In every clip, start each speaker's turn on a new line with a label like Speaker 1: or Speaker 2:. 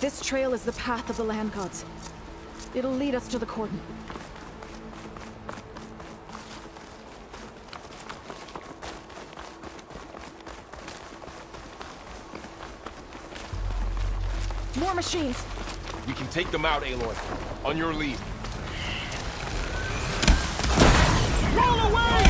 Speaker 1: This trail is the path of the land gods. It'll lead us to the cordon. More machines!
Speaker 2: We can take them out, Aloy. On your lead.
Speaker 3: Roll away!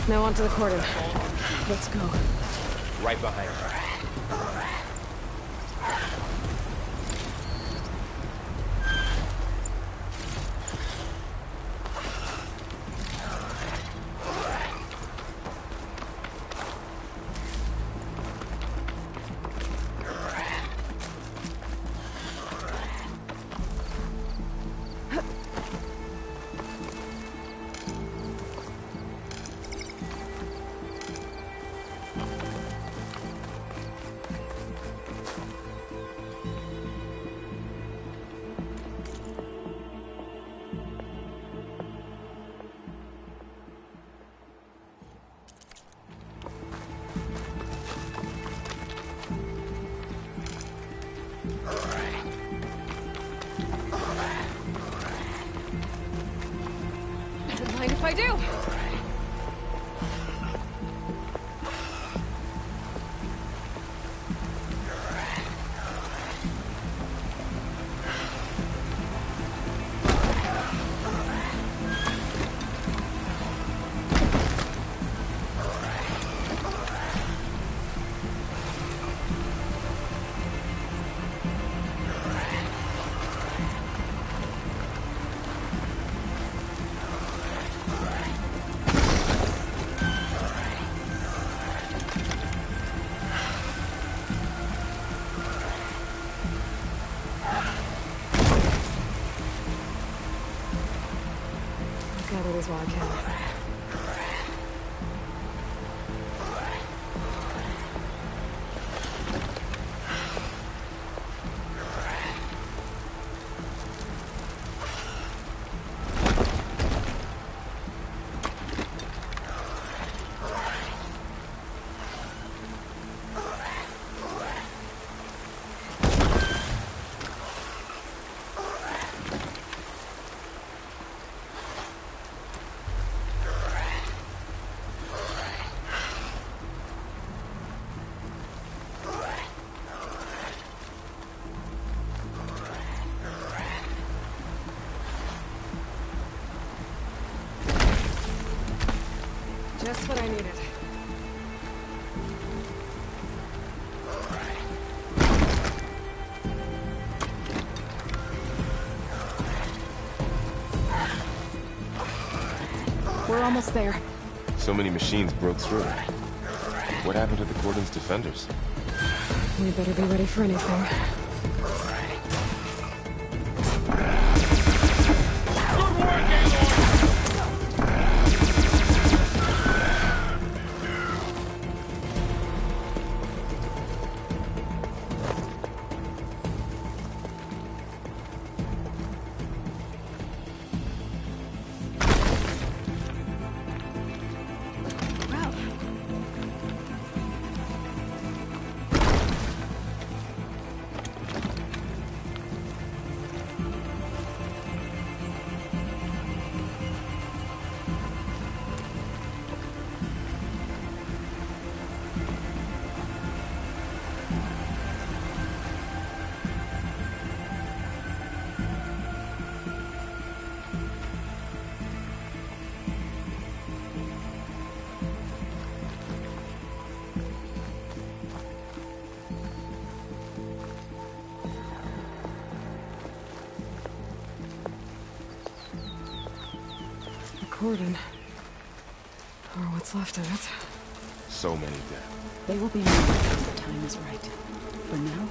Speaker 1: Now onto the cordon. Let's go.
Speaker 2: Right behind her.
Speaker 1: Don't mind if I do. Gather these while I can. Just what I needed. We're almost there.
Speaker 2: So many machines broke through. What happened to the Cordon's defenders?
Speaker 1: We better be ready for anything.
Speaker 3: Good work, Aloy!
Speaker 1: Wow. The cordon. Or what's left of it.
Speaker 2: So many dead.
Speaker 4: They will be moved when the time is right. For now,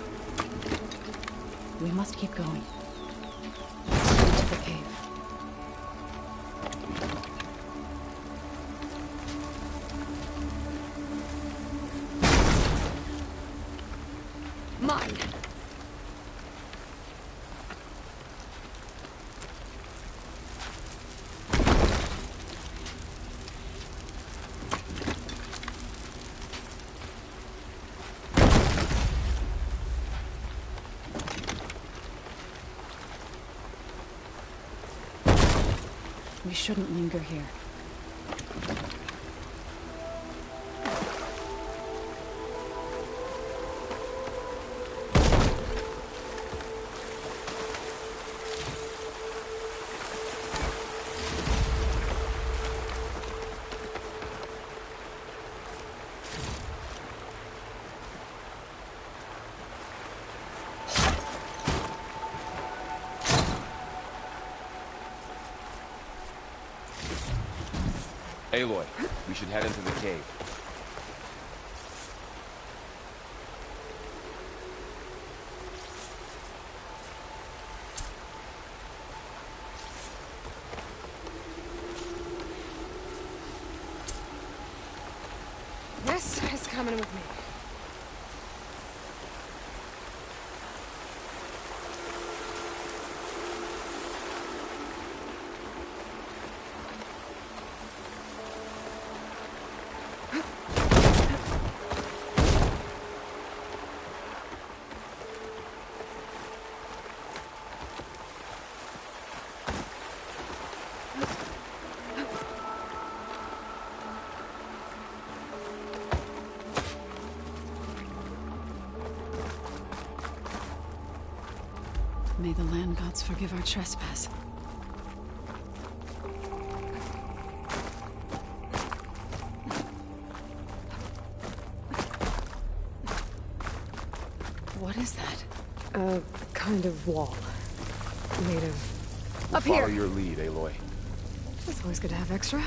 Speaker 4: we must keep going. Into the cave.
Speaker 1: Mine!
Speaker 4: We shouldn't linger here.
Speaker 2: Aloy, we should head into the cave.
Speaker 1: This is coming with me.
Speaker 4: May the land gods forgive our trespass. What is that?
Speaker 1: A kind of wall. Made of...
Speaker 2: We'll
Speaker 1: Up
Speaker 2: follow
Speaker 1: here!
Speaker 2: your lead, Aloy.
Speaker 1: It's always good to have extra.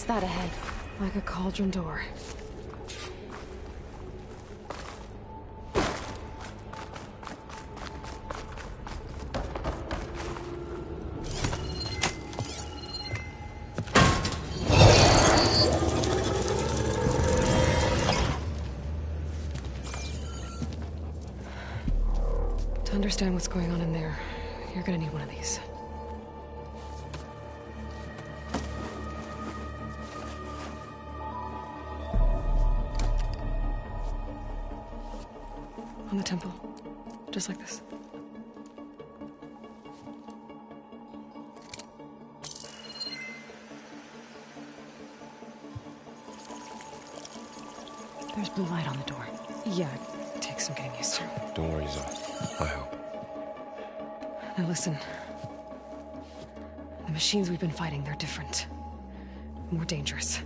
Speaker 4: What's that ahead?
Speaker 1: Like a cauldron door. To understand what's going on in there, you're gonna need one of these. On the temple. Just like this.
Speaker 4: There's blue light on the door.
Speaker 1: Yeah, it takes some getting used to.
Speaker 2: Don't worry, Zoe. I help.
Speaker 1: Now listen. The machines we've been fighting, they're different. More dangerous.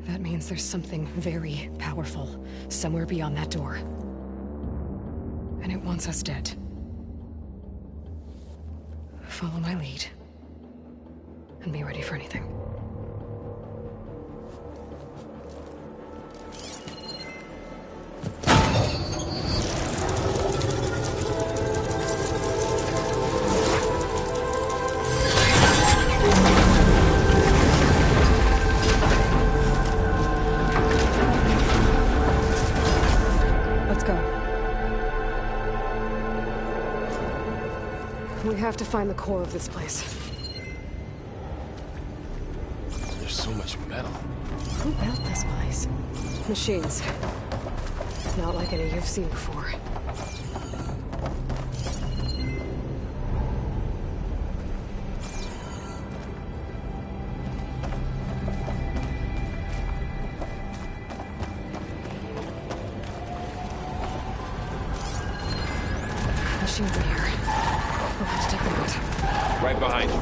Speaker 1: That means there's something very powerful somewhere beyond that door. And it wants us dead. Follow my lead. And be ready for anything. Let's go. We have to find the core of this place.
Speaker 2: There's so much metal.
Speaker 1: Who built this place? Machines. Not like any you've seen before. Machines are here. We'll have to take them out.
Speaker 2: Right behind you.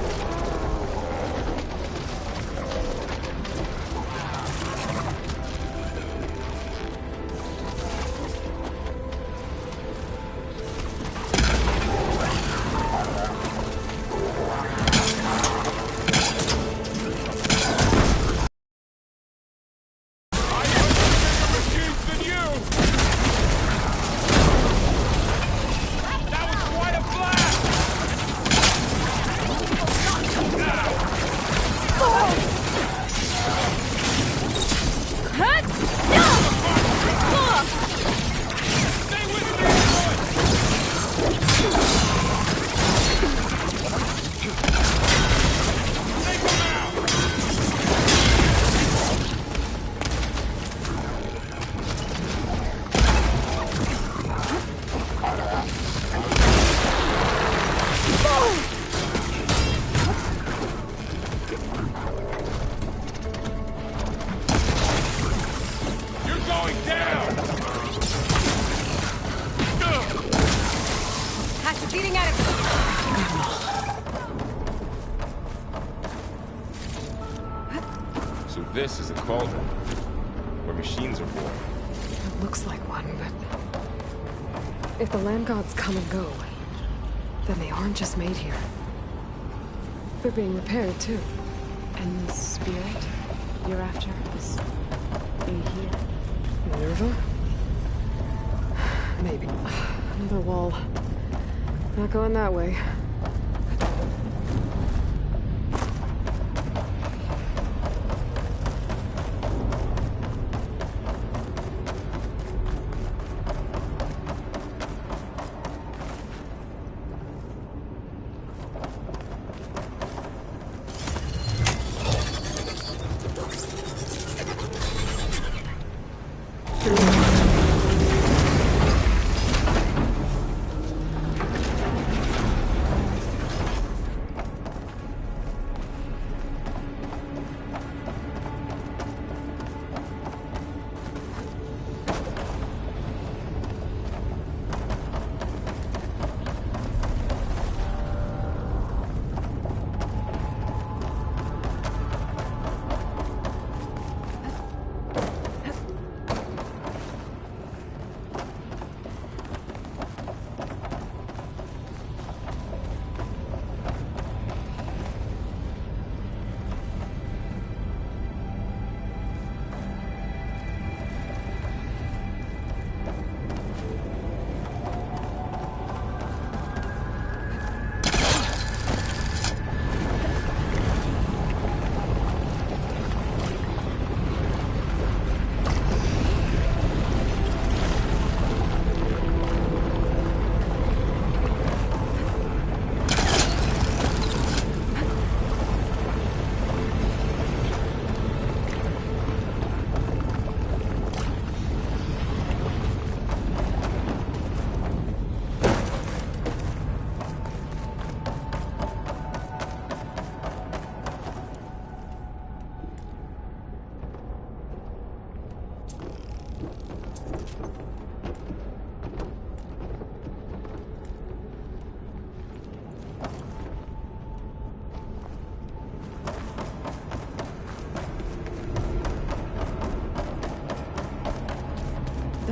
Speaker 2: So this is a cauldron, where machines are born.
Speaker 1: It looks like one, but... if the land gods come and go, then they aren't just made here. They're being repaired, too.
Speaker 5: And the spirit you're after is in here?
Speaker 1: Minerva? Maybe. Another wall. Not going that way.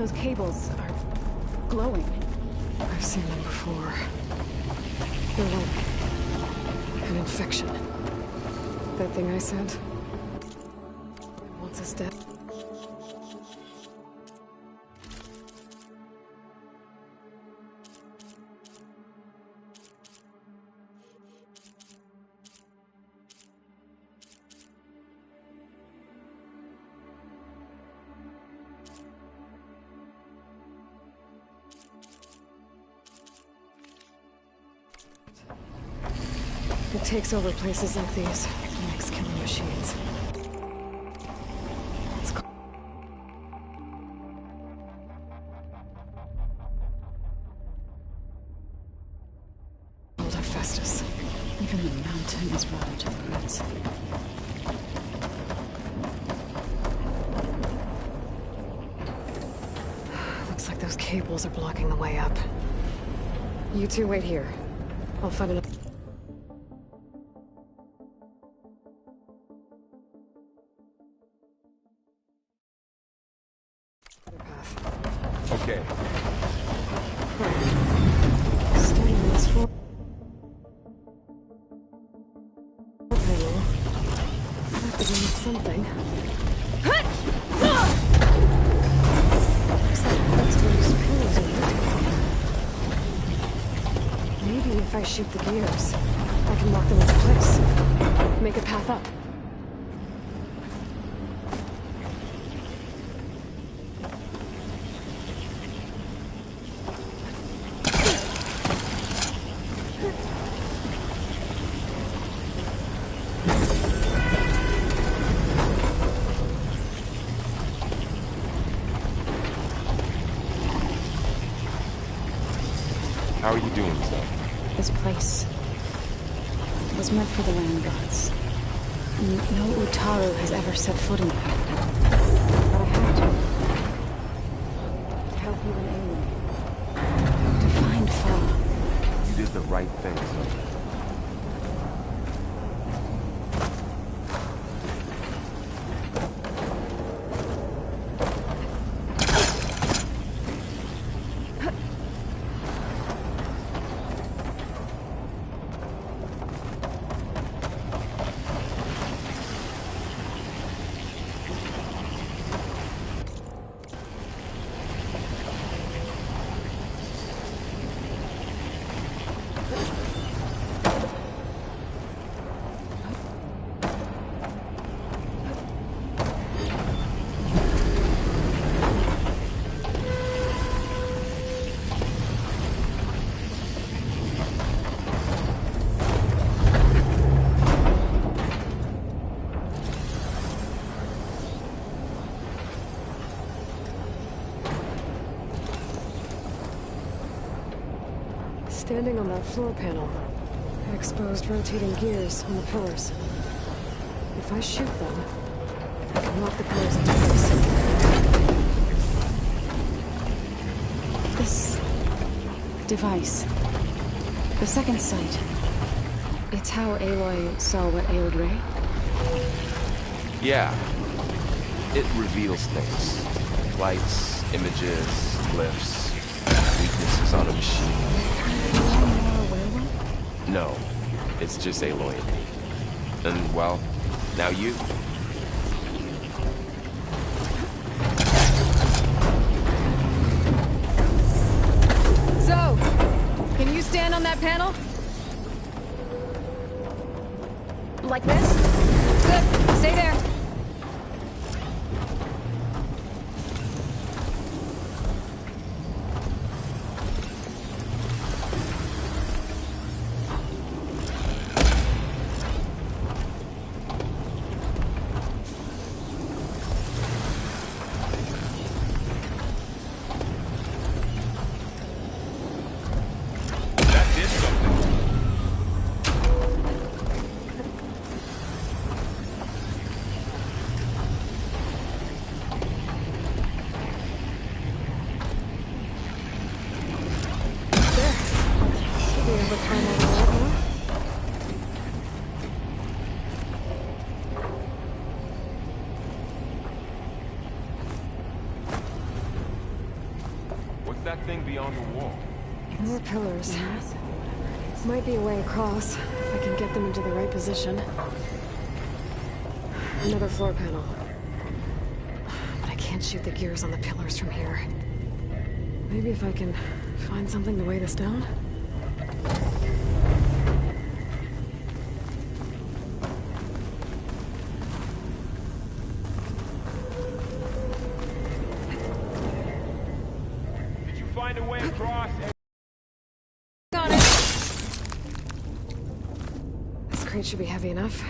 Speaker 4: Those cables are glowing.
Speaker 1: I've seen them before. They're like an infection. That thing I said? It wants us dead. It takes over places like these. It makes killing machines. It's called Hephaestus.
Speaker 4: Even the mountain is rotted to the roots.
Speaker 1: Looks like those cables are blocking the way up. You two wait here. I'll find another. Path.
Speaker 2: Okay.
Speaker 1: Standing on this floor panel. That begins with something. Looks like that's where these pillars are. Maybe if I shoot the gears, I can lock them into place. Make a path up.
Speaker 2: How are you doing, son?
Speaker 4: This place was meant for the land gods. No Utaru has ever set foot in it. But I had to help you and Aloy. To find Fa.
Speaker 2: You did the right thing, son.
Speaker 1: Standing on that floor panel, I exposed rotating gears on the pillars. If I shoot them, I can lock the pillars into place.
Speaker 4: This device, the second sight, it's how Aloy saw what ailed Ray?
Speaker 2: Yeah. It reveals things. Lights, images, glyphs, weaknesses on a machine. No, it's just Aloy and me. And, well, now you.
Speaker 1: So, can you stand on that panel?
Speaker 4: Like this?
Speaker 1: Good. Stay there.
Speaker 3: That did something.
Speaker 1: There. Should be able to climb all the way up now.
Speaker 3: beyond the wall.
Speaker 1: More pillars. Might be a way across, if I can get them into the right position. Another floor panel. But I can't shoot the gears on the pillars from here. Maybe if I can find something to weigh this down?
Speaker 3: Did you find a way across?
Speaker 1: Got it! This crate should be heavy enough.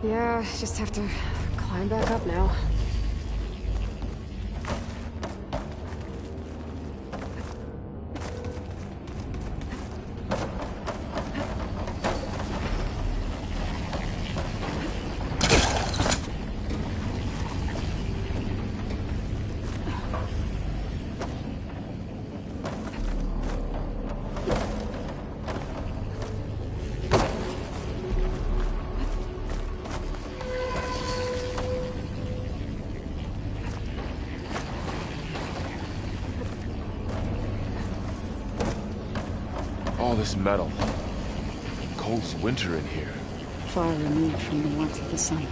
Speaker 1: Yeah, just have to climb back up now.
Speaker 2: All this metal. Cold's winter in here.
Speaker 4: Far removed from the warmth of the sun.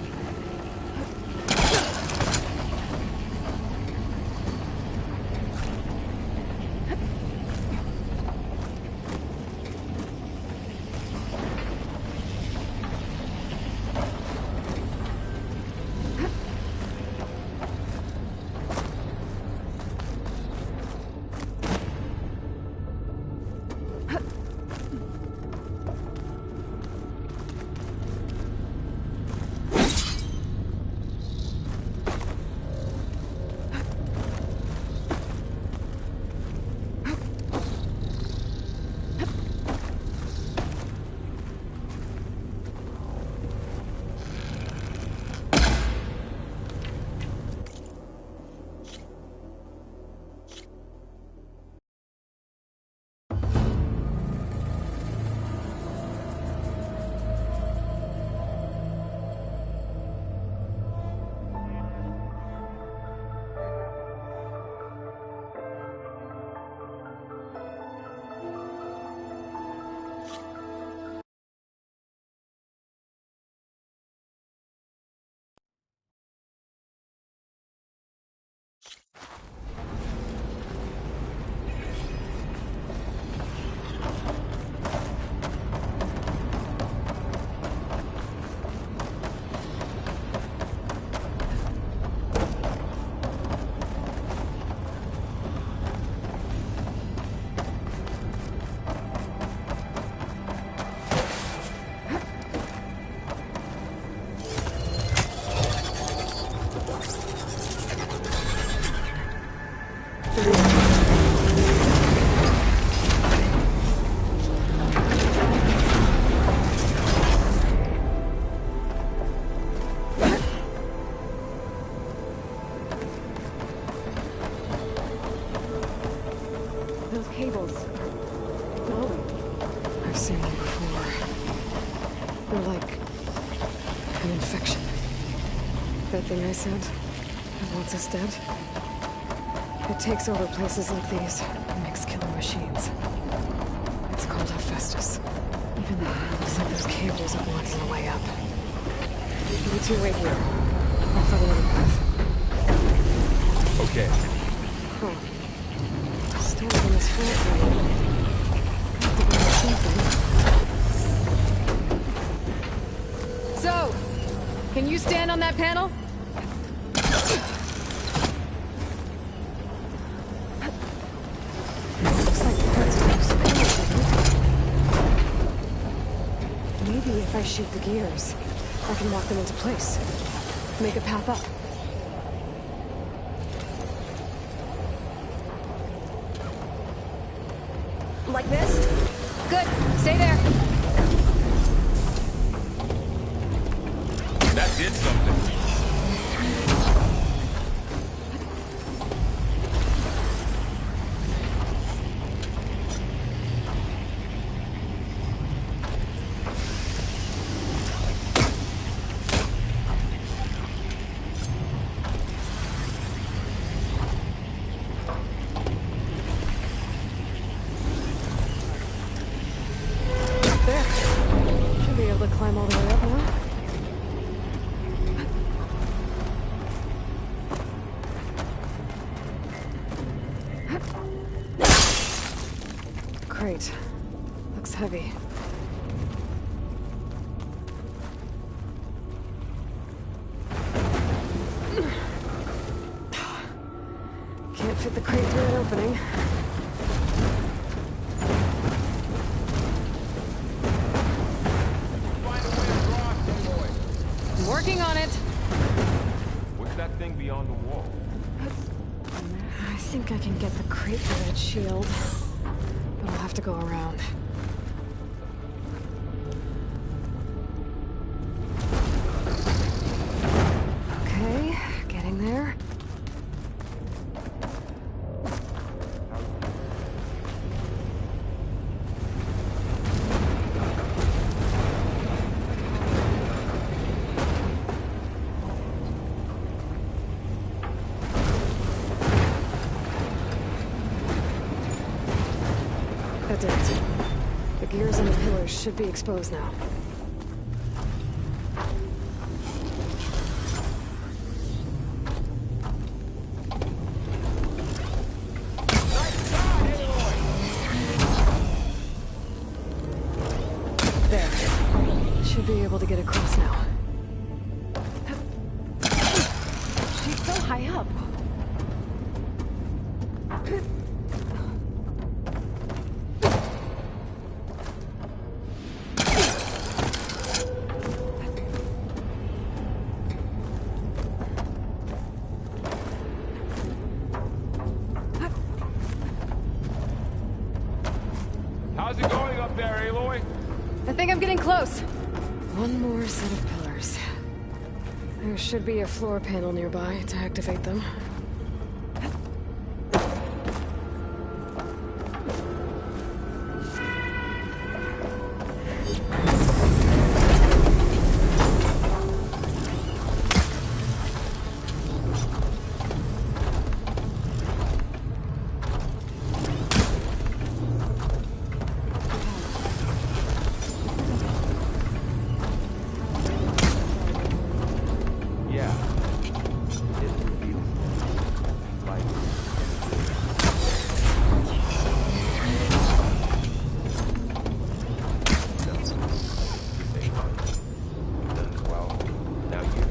Speaker 1: That thing I said, that wants us dead. It takes over places like these, and makes killing machines. It's called Hephaestus. Even though looks like those cables are blocking the way up. You two wait here. I'll find another path.
Speaker 3: Okay.
Speaker 1: Cool. Standing on this floor. Can you stand on that panel? Looks like the parts are loose. Maybe if I shoot the gears, I can lock them into place. Make it pop up. Like this? Good. Stay there.
Speaker 3: That did something.
Speaker 1: There. Should be able to climb all the way up now. Great. Looks heavy. Can't fit the crate through that opening.
Speaker 3: Find a way across, Aloy.
Speaker 1: I'm working on it.
Speaker 3: What's that thing beyond the wall?
Speaker 1: I think I can get the crate through that shield. But I'll have to go around. Okay, getting there. That did it. The gears and the pillars should be exposed now. There. Should be able to get across now. She's so high up.
Speaker 3: How's it going up there, Aloy?
Speaker 1: I think I'm getting close. One more set of pillars. There should be a floor panel nearby to activate them.
Speaker 3: Yeah. It reveals like well, now you.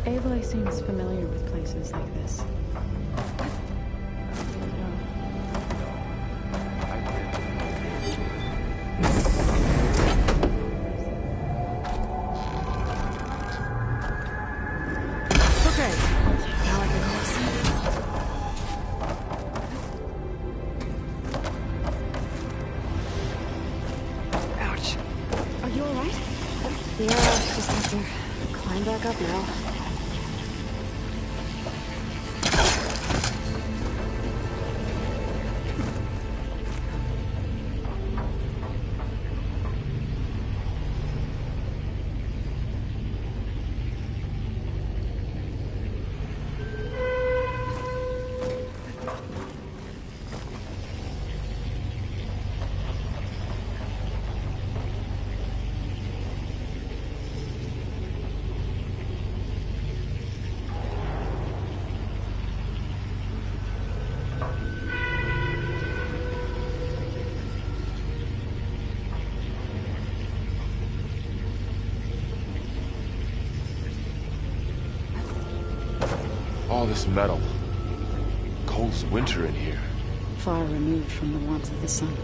Speaker 5: Aloy seems familiar with places like this.
Speaker 3: I've been
Speaker 4: up now.
Speaker 2: All this metal. Cold as winter in here.
Speaker 4: Far removed from the warmth of the sun.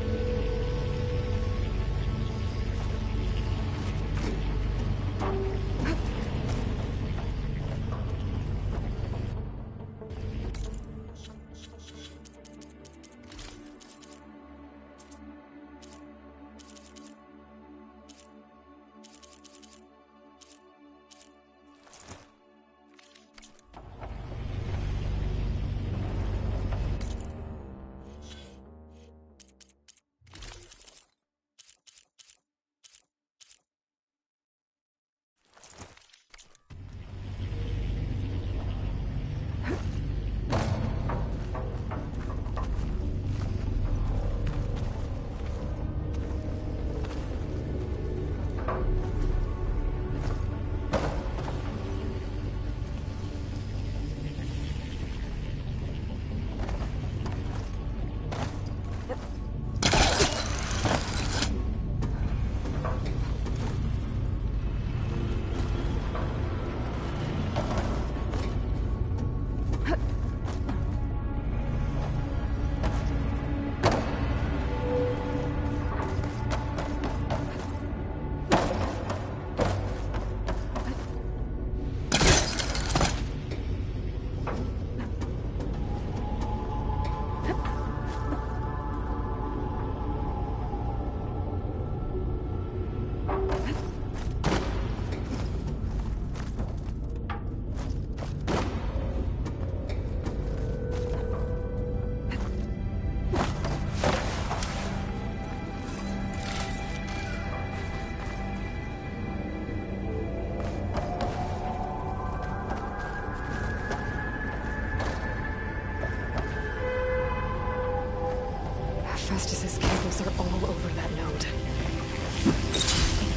Speaker 1: Festus's cables are all over that node.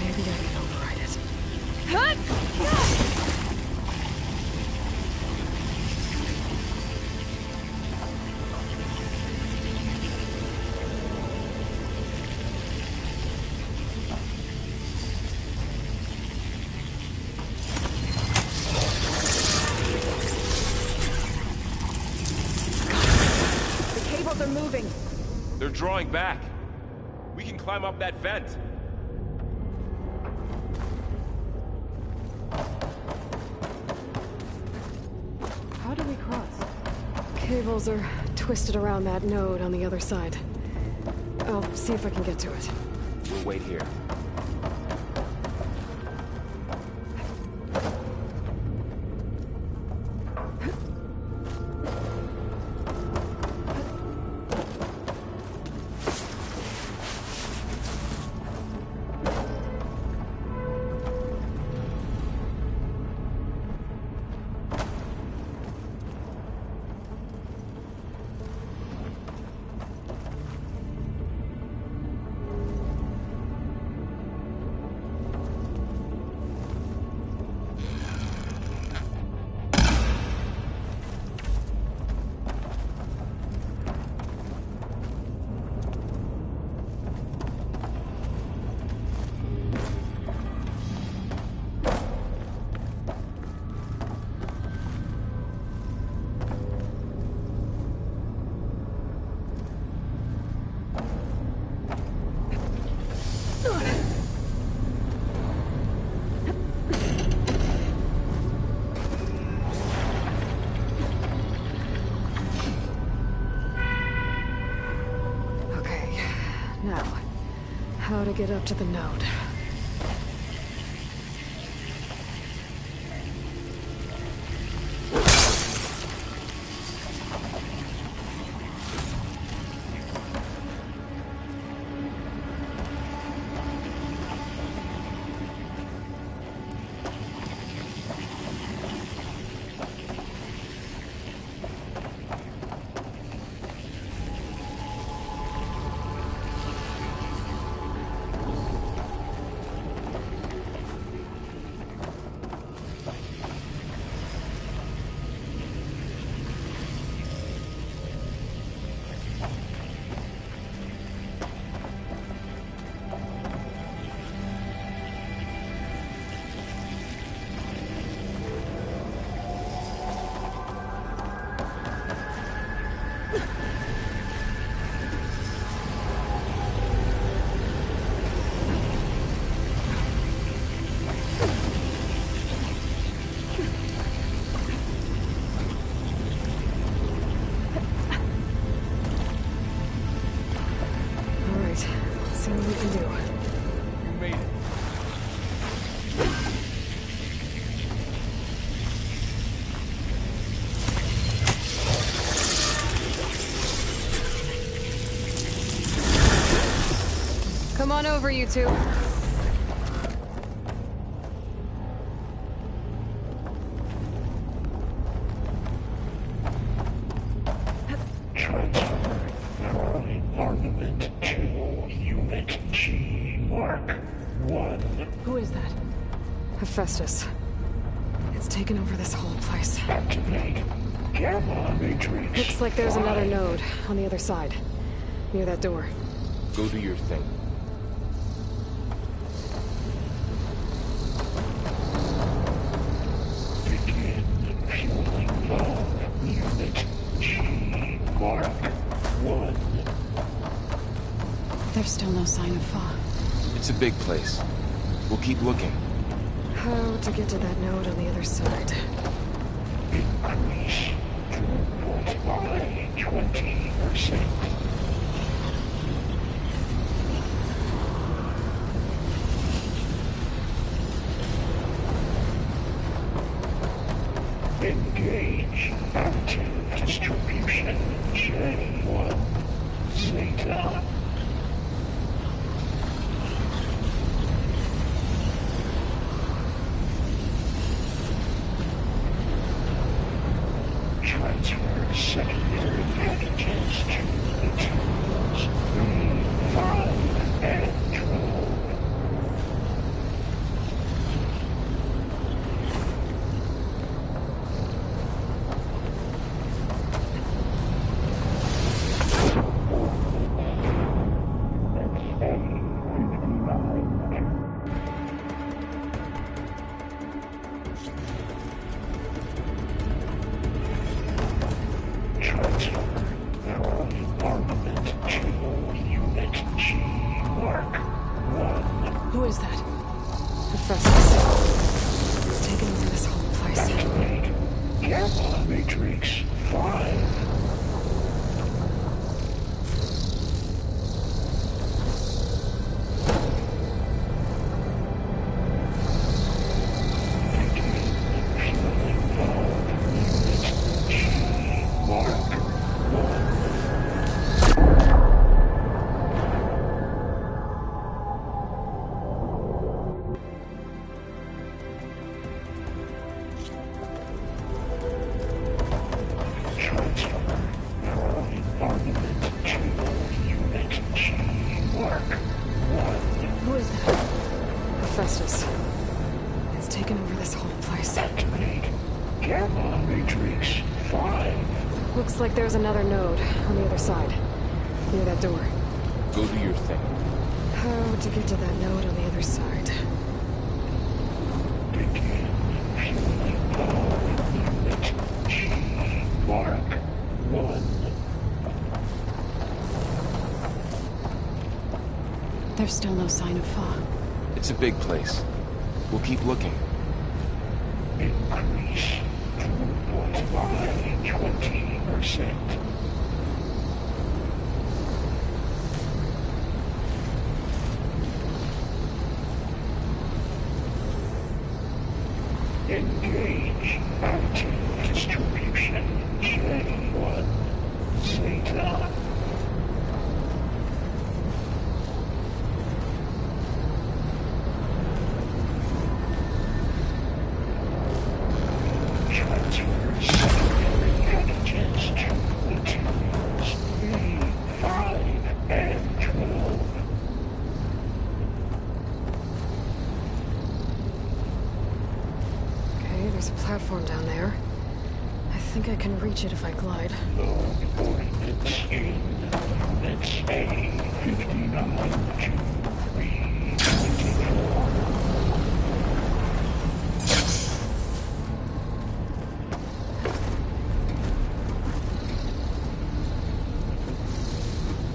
Speaker 1: Maybe I can override it.
Speaker 5: The cables are moving.
Speaker 3: They're drawing back. We can climb up that vent.
Speaker 5: How do we cross?
Speaker 1: Cables are twisted around that node on the other side. I'll see if I can get to it.
Speaker 3: We'll wait here.
Speaker 1: How to get up to the node. on over, you two.
Speaker 6: Armament 2, Unit G, Mark 1.
Speaker 4: Who is that?
Speaker 1: Hephaestus. It's taken over this whole place.
Speaker 6: Activate Gamma Matrix.
Speaker 1: Looks like there's another node on the other side. Near that door.
Speaker 2: Go do your thing.
Speaker 6: Begin fueling love. Unit G, Mark 1.
Speaker 4: There's still no sign of Fa.
Speaker 2: It's a big place. We'll keep looking.
Speaker 1: How to get to that node on the other side?
Speaker 6: Increase throughput by 20%. Engage active distribution J1 Zeta. Transfer secondary packages to the tools 3, 5, and 12.
Speaker 4: Who is that?
Speaker 1: Hephaestus. It's taken over this whole place.
Speaker 6: Activate Gamma Matrix 5.
Speaker 1: Who is that? Hephaestus. It's taken over this whole place.
Speaker 6: Activate Gamma Matrix 5.
Speaker 1: Looks like there's another node on the other side. Near that door.
Speaker 2: Go do your thing.
Speaker 1: How to get to that node on the other side?
Speaker 6: Begin fueling power. Unit G, Mark 1.
Speaker 4: There's still no sign of Fa.
Speaker 2: It's a big place. We'll keep looking.
Speaker 6: Increase throughput by 20%. Engage active distribution J1 Zeta. Transfer secondary packages to materials 3, 5, and 12.
Speaker 1: Okay, there's a platform down there. I think I can reach it if I glide.
Speaker 6: Load ordinance in Units A59 to 324.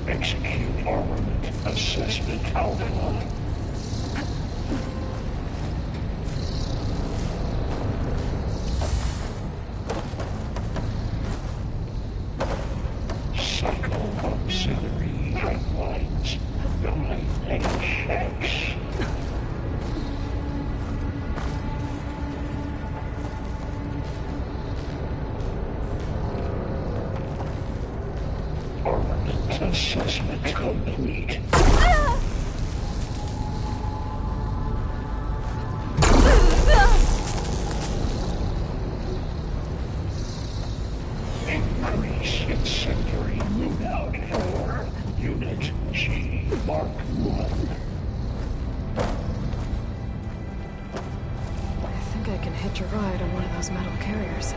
Speaker 6: Execute armament assessment alpha. Cycle auxiliary pipelines 9HX. Armament assessment complete. Increase incendiary loadout for Unit G Mark 1.
Speaker 1: I think I can hitch a ride on one of those metal carriers.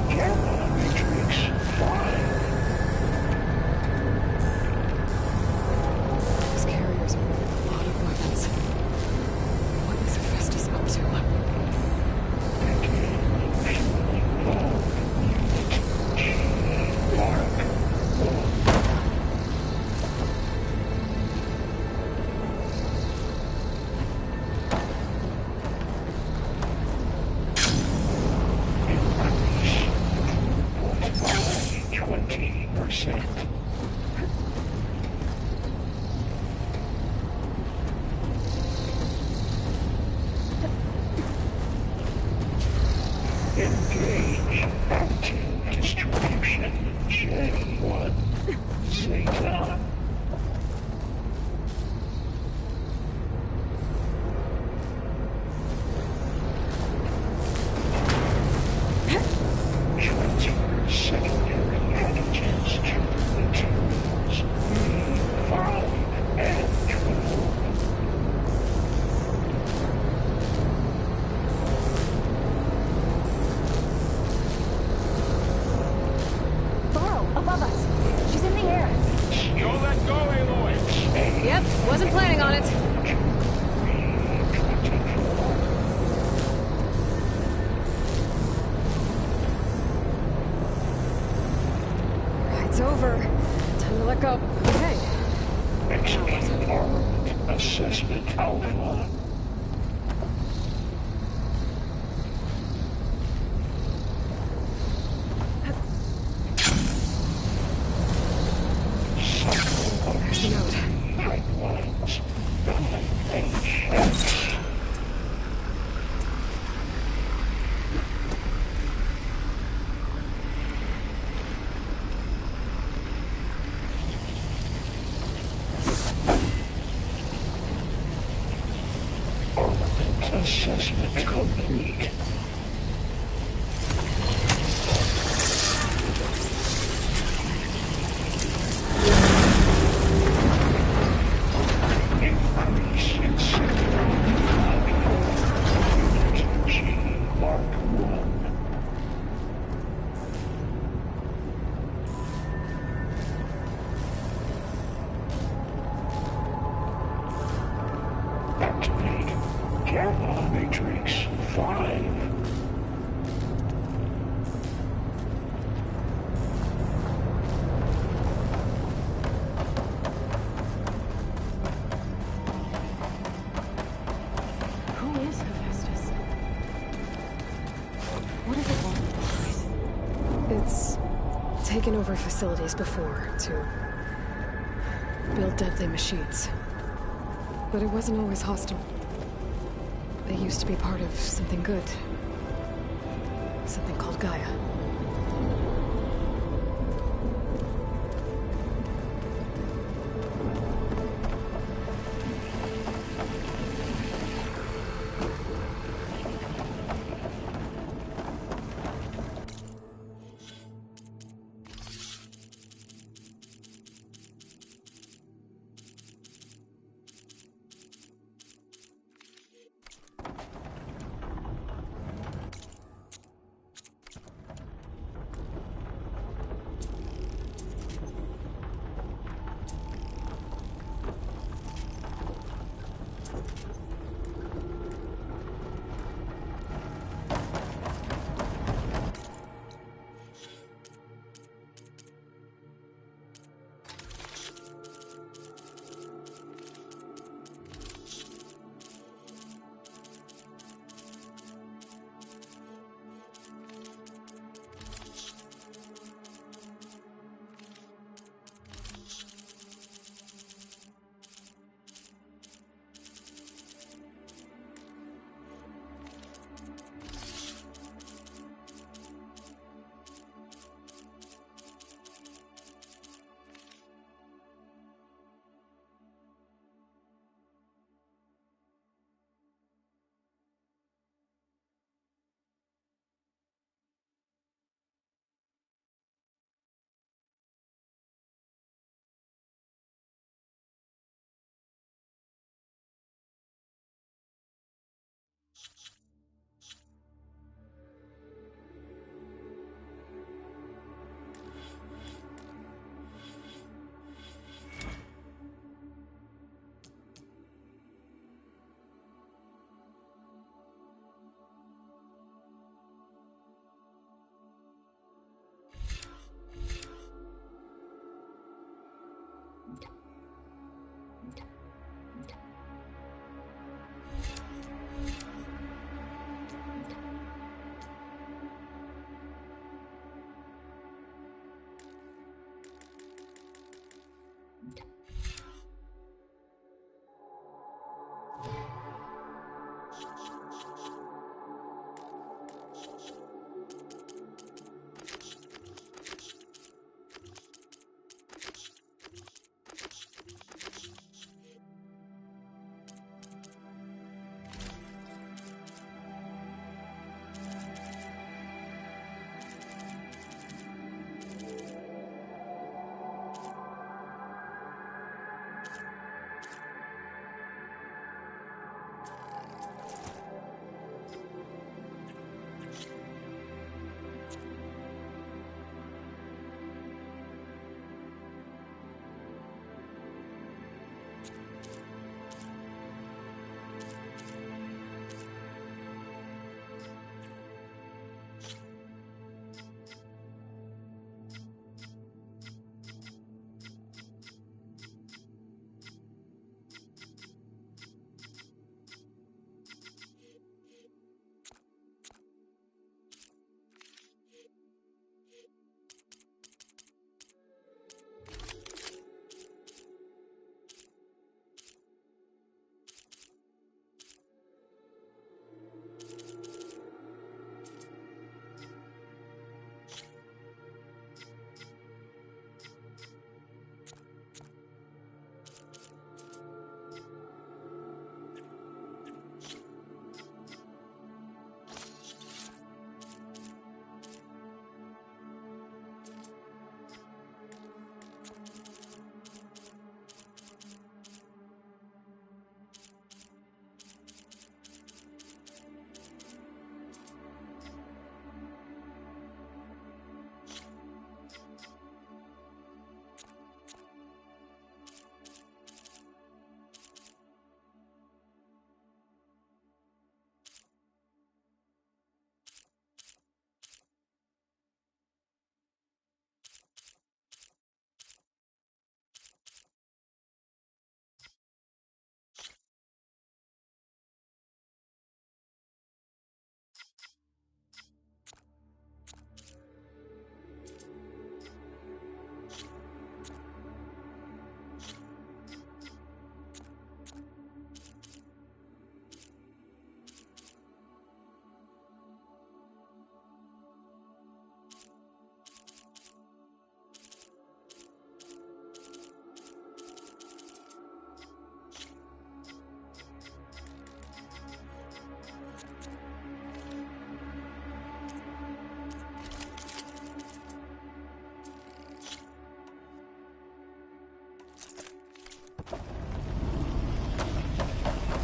Speaker 6: Gamma Matrix 5.
Speaker 1: Those carriers are a lot of weapons. What is Hephaestus up to?
Speaker 6: Again, fueling low. Unit G Mark 1. Increase throughput by 20%. Engage active distribution J1 Zeta. Transfer secondary packages to materials B5 and 12.
Speaker 4: Varro, above us. She's in the air.
Speaker 3: Don't let go, Aloy!
Speaker 1: Yep, wasn't planning on it. Ride's over. Time to let go. Okay.
Speaker 6: Execute armament assessment alpha.
Speaker 1: There's the note.
Speaker 6: Pipelines. IHX. Armament assessment complete. Increase incendiary loadout. Unit G Mark 1. Activate Gamma Matrix 5.
Speaker 4: Who is Hephaestus? What does it want with this place?
Speaker 1: It's taken over facilities before to build deadly machines. But it wasn't always hostile. They used to be part of something good. Something called Gaia.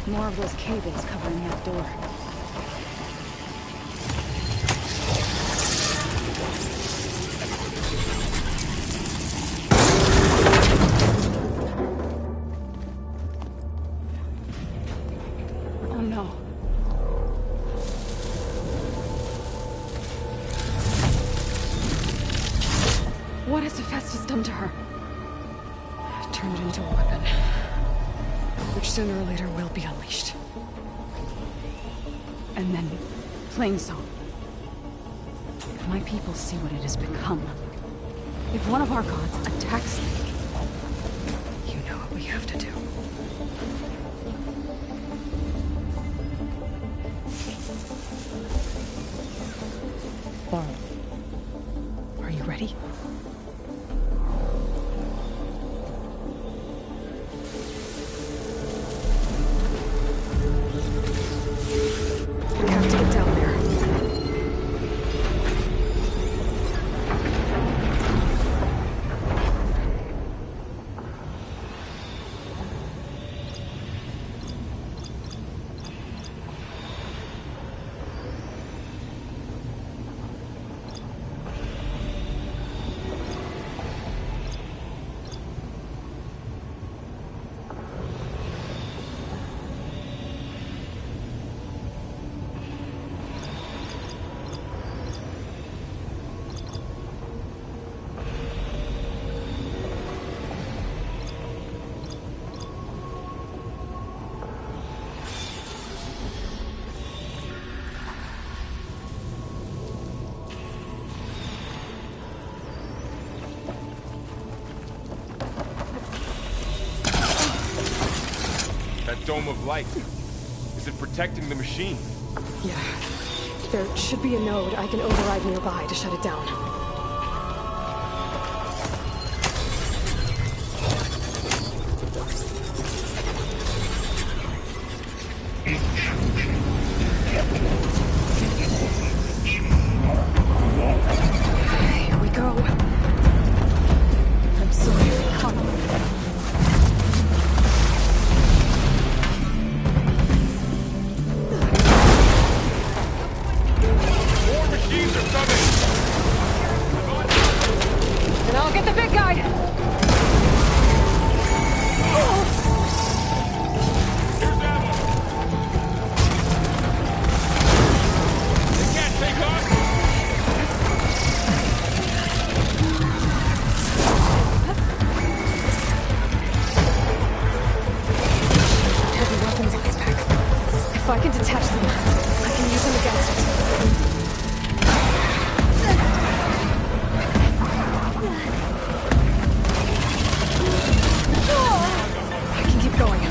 Speaker 4: More of those cables covering that door. Oh no. What has Hephaestus done to her?
Speaker 1: Turned into a weapon, which sooner or later will be unleashed.
Speaker 4: And then, Plainsong. If my people see what it has become, if one of our gods attacks them,
Speaker 1: You know what we have to do. Laurel, are you ready? We have to get down there.
Speaker 3: dome of light. Is it protecting the machine?
Speaker 1: Yeah. There should be a node I can override nearby to shut it down. Here we go. I'm sorry for coming.
Speaker 3: More machines are coming!
Speaker 1: And I'll get the big guy!
Speaker 3: Here's ammo! They can't take us!
Speaker 1: Heavy weapons on his back. If I can detach them, I can use them against it. I can keep going.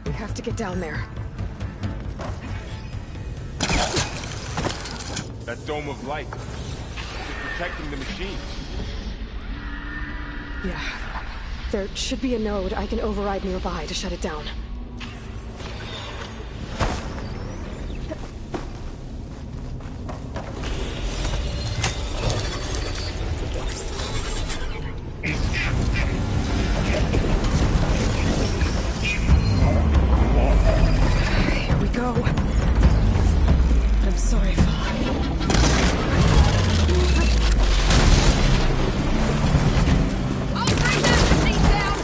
Speaker 1: We have to get down there.
Speaker 3: That dome of light. Is it protecting the machine?
Speaker 1: Yeah. There should be a node I can override nearby to shut it down. Here we go. I'm sorry,
Speaker 7: I'll bring that machine down!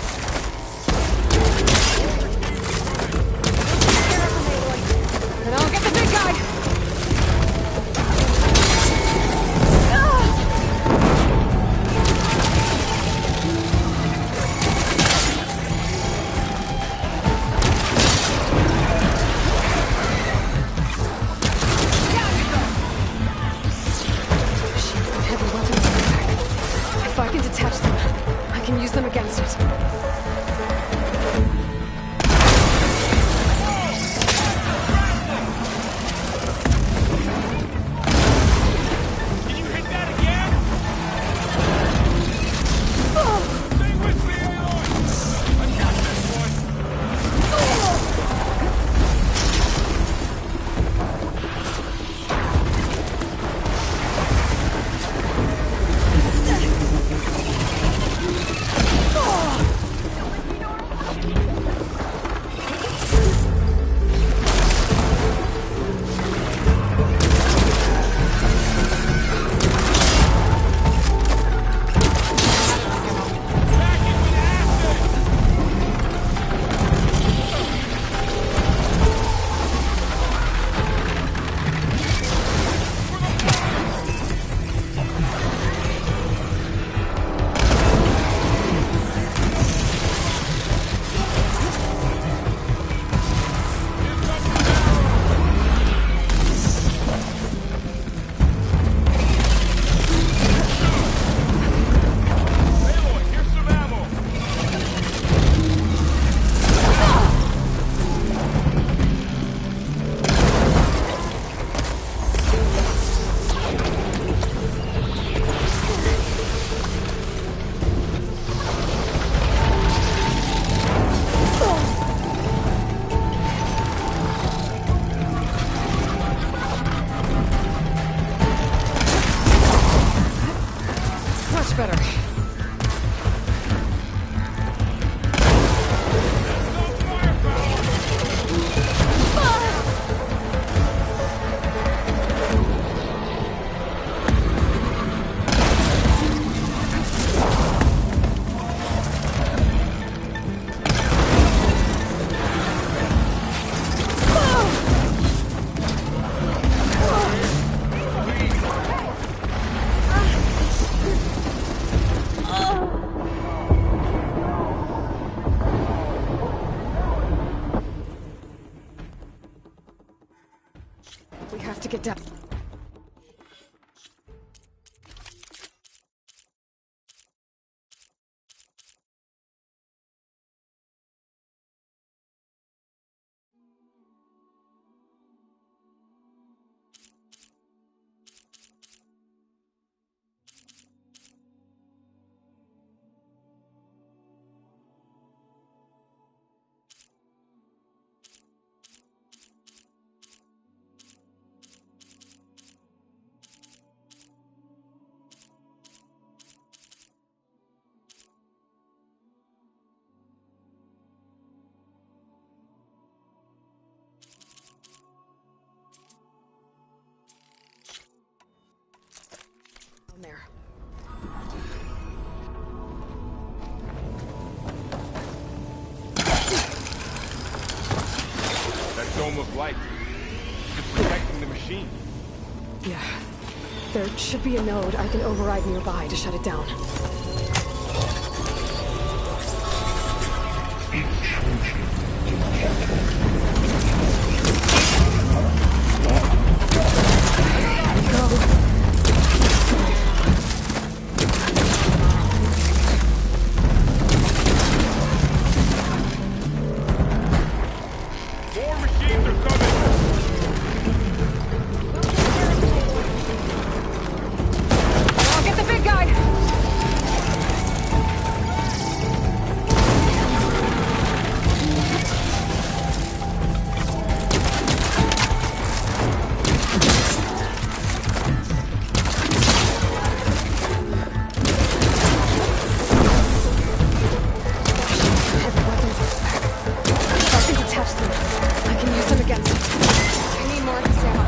Speaker 1: better. We have to get down. Down there.
Speaker 3: That dome of light. It's protecting the machine.
Speaker 1: Yeah. There should be a node I can override nearby to shut it down.
Speaker 6: Intrusion detected.
Speaker 3: More machines are coming!
Speaker 1: I'll get the big guy! Heavy weapons back. If I can detach them, I can use them against it. I need more of this ammo.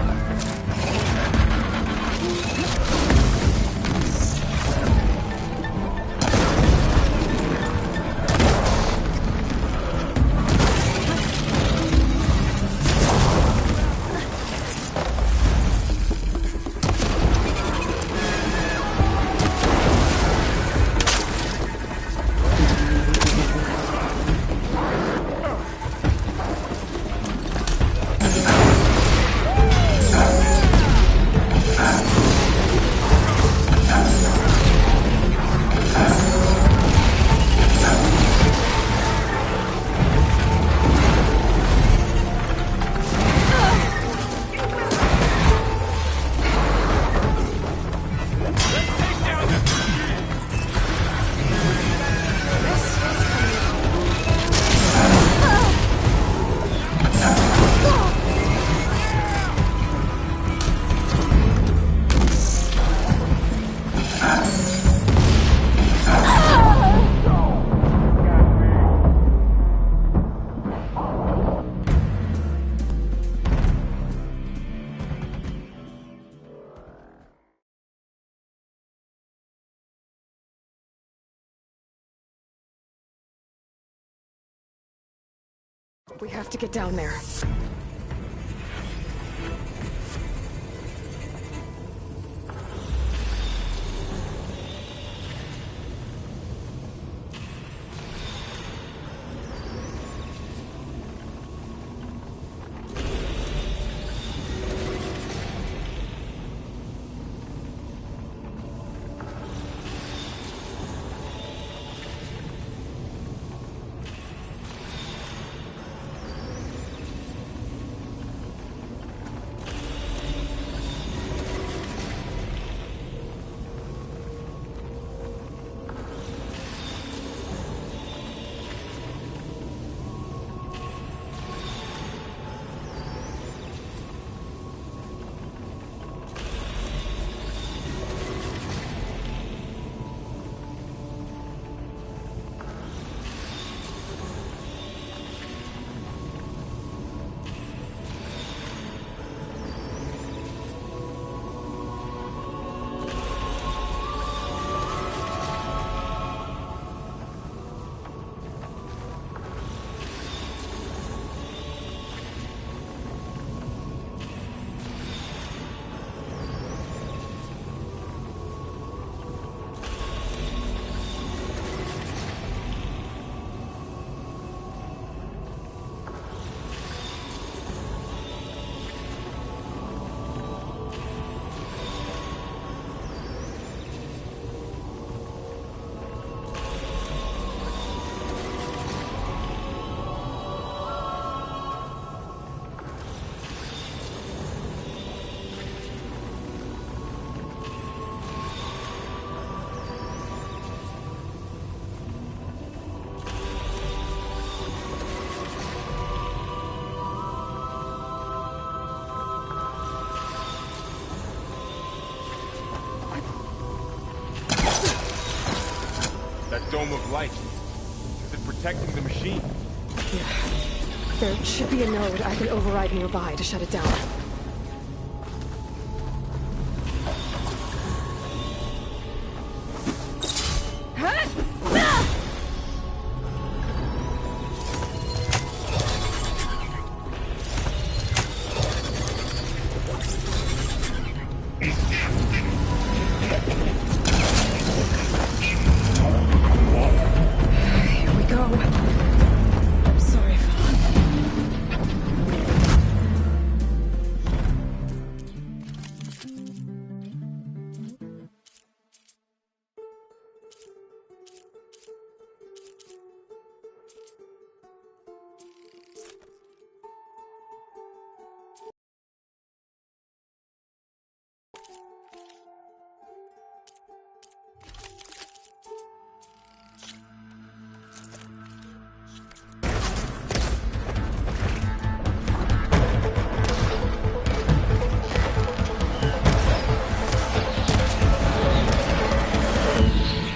Speaker 1: We have to get down there.
Speaker 3: dome of light. Is it protecting the machine?
Speaker 1: Yeah. There should be a node I can override nearby to shut it down. Here we go. I'm sorry, Vaughn.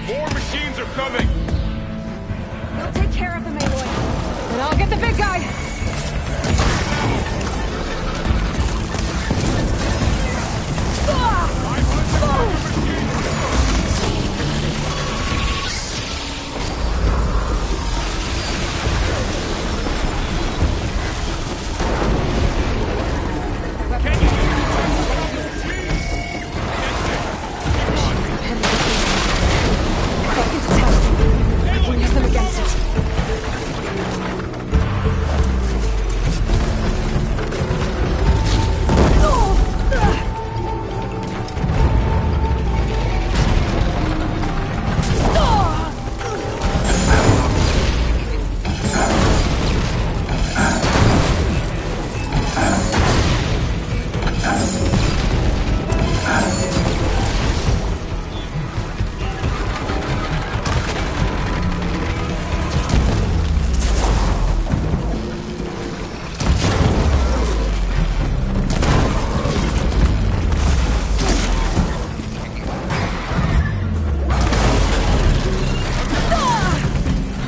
Speaker 3: More machines are coming!
Speaker 1: We'll take care of them, Aloy. And I'll get the big guy! I can use them against it.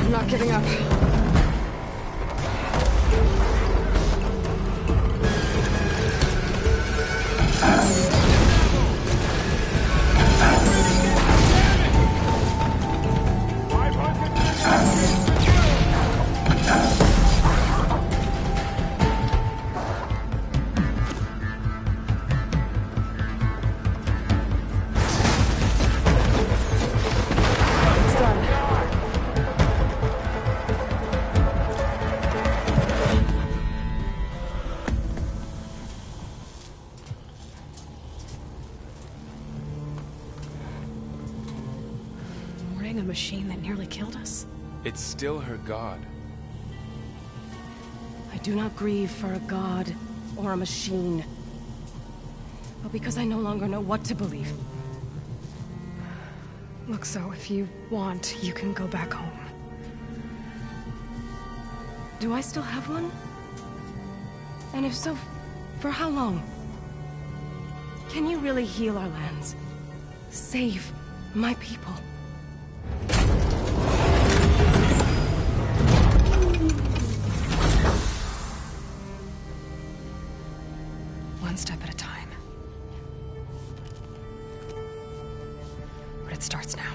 Speaker 1: I'm not giving up. It's done. Mourning a machine that nearly killed us?
Speaker 3: It's still her god.
Speaker 1: I do not grieve for a god or a machine, but because I no longer know what to believe. Look, so if you want, you can go back home. Do I still have one? And if so, for how long? Can you really heal our lands? Save my people? One step at a time. But it starts now.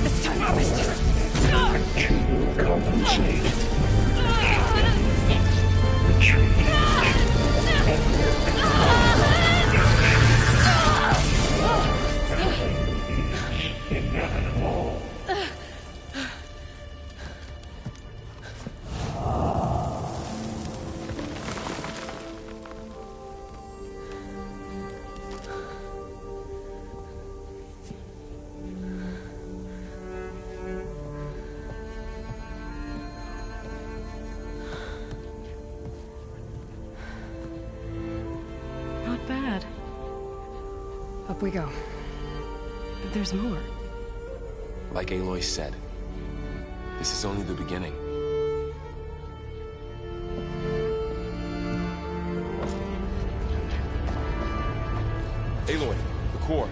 Speaker 1: This time I missed it.
Speaker 6: To compensate. Retreat. Inevitable.
Speaker 1: Not bad. Up we go. There's more.
Speaker 2: Like Aloy said, This is only the beginning.
Speaker 3: Aloy, the core.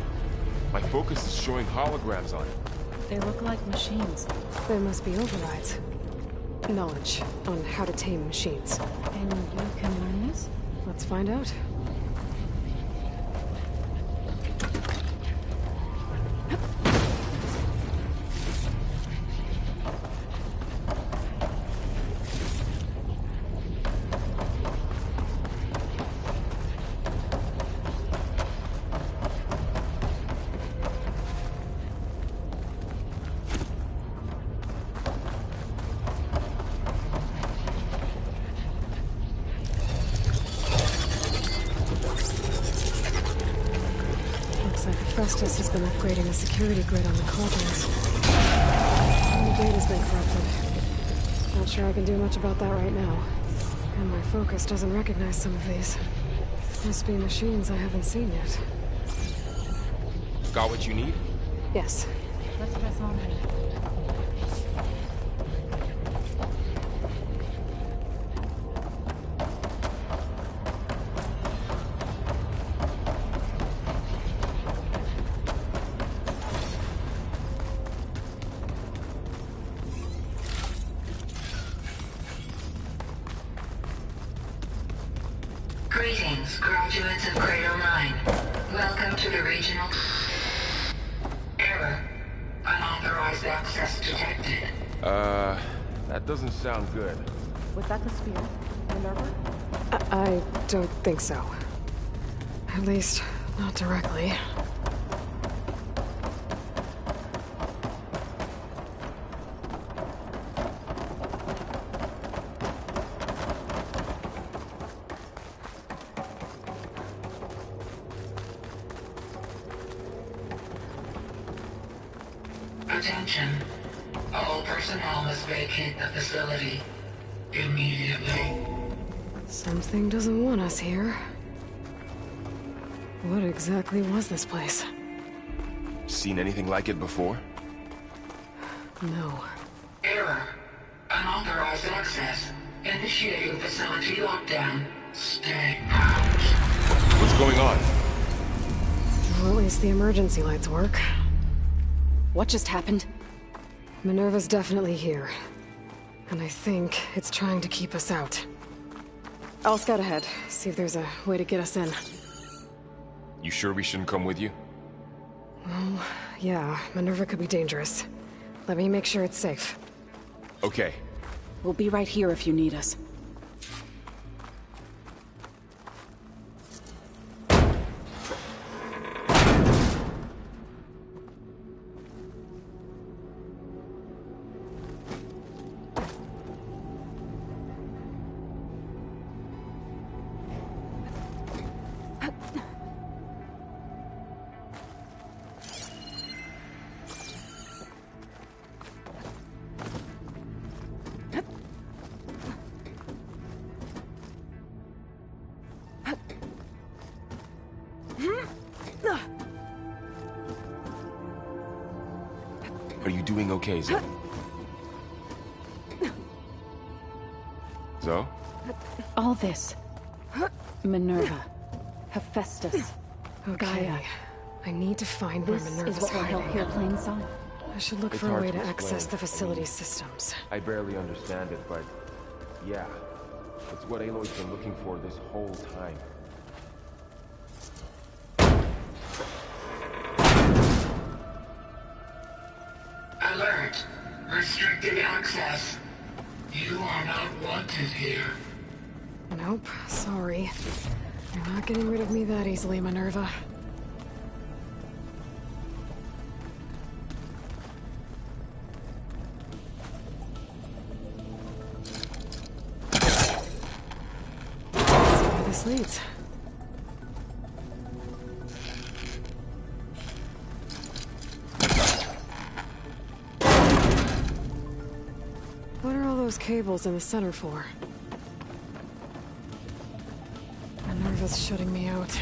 Speaker 3: My focus is showing holograms on it.
Speaker 5: They look like machines.
Speaker 1: There must be overrides. Knowledge on how to tame machines.
Speaker 5: And you can learn this?
Speaker 1: Let's find out. Festus has been upgrading the security grid on the cauldrons. And the data's been corrupted. Not sure I can do much about that right now. And my focus doesn't recognize some of these. Must be machines I haven't seen yet.
Speaker 3: Got what you need?
Speaker 1: Yes.
Speaker 5: Let's press on then.
Speaker 7: Greetings, graduates of Cradle 9. Welcome to the regional... Error. Unauthorized access detected.
Speaker 3: That doesn't sound good.
Speaker 5: Was that the spear? Minerva?
Speaker 1: I don't think so. At least, not directly.
Speaker 7: Attention. All personnel must vacate the facility immediately.
Speaker 1: Something doesn't want us here. What exactly was this place?
Speaker 2: Seen anything like it before?
Speaker 1: No.
Speaker 7: Error. Unauthorized access. Initiating facility lockdown. Stay out.
Speaker 3: What's going on?
Speaker 1: Well, at least the emergency lights work.
Speaker 4: What just happened?
Speaker 1: Minerva's definitely here. And I think it's trying to keep us out. I'll scout ahead, see if there's a way to get us in.
Speaker 2: You sure we shouldn't come with you?
Speaker 1: Well, yeah, Minerva could be dangerous. Let me make sure it's safe.
Speaker 2: Okay.
Speaker 4: We'll be right here if you need us.
Speaker 2: Are you doing okay, Zoe? Zoe?
Speaker 4: All this. Minerva. Hephaestus.
Speaker 1: Okay.
Speaker 4: Gaia.
Speaker 1: I need to find where
Speaker 4: This is
Speaker 1: Minerva's
Speaker 4: what will help
Speaker 1: hiding.
Speaker 4: here plain sight.
Speaker 1: I should look
Speaker 3: It's
Speaker 1: for a
Speaker 3: hard
Speaker 1: way
Speaker 3: to
Speaker 1: to access
Speaker 3: explain.
Speaker 1: the facility's systems.
Speaker 3: I barely understand it, but yeah. It's what Aloy's been looking for this whole time.
Speaker 7: Alert. Restricted access. You are not wanted here.
Speaker 1: Nope, sorry. You're not getting rid of me that easily, Minerva. Let's see where this leads. What are all those cables in the center for? Minerva's shutting me out.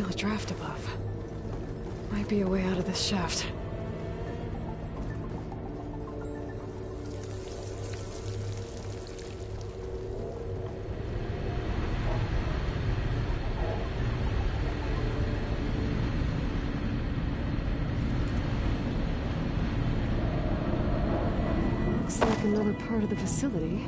Speaker 1: feel a draft above. Might be a way out of this shaft. Looks like another part of the facility.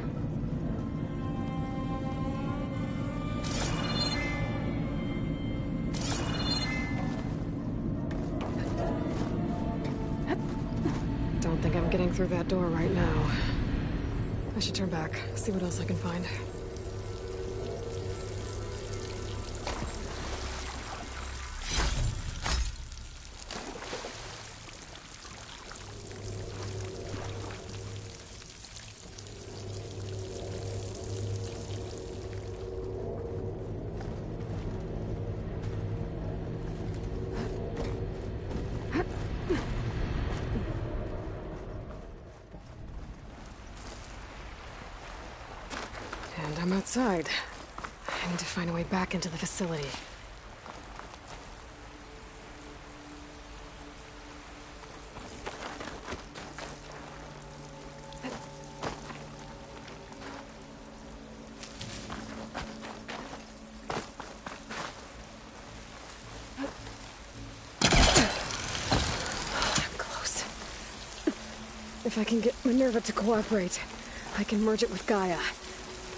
Speaker 1: Don't think I'm getting through that door right now. I should turn back, see what else I can find. And I'm outside. I need to find a way back into the facility. I'm close. If I can get Minerva to cooperate, I can merge it with Gaia.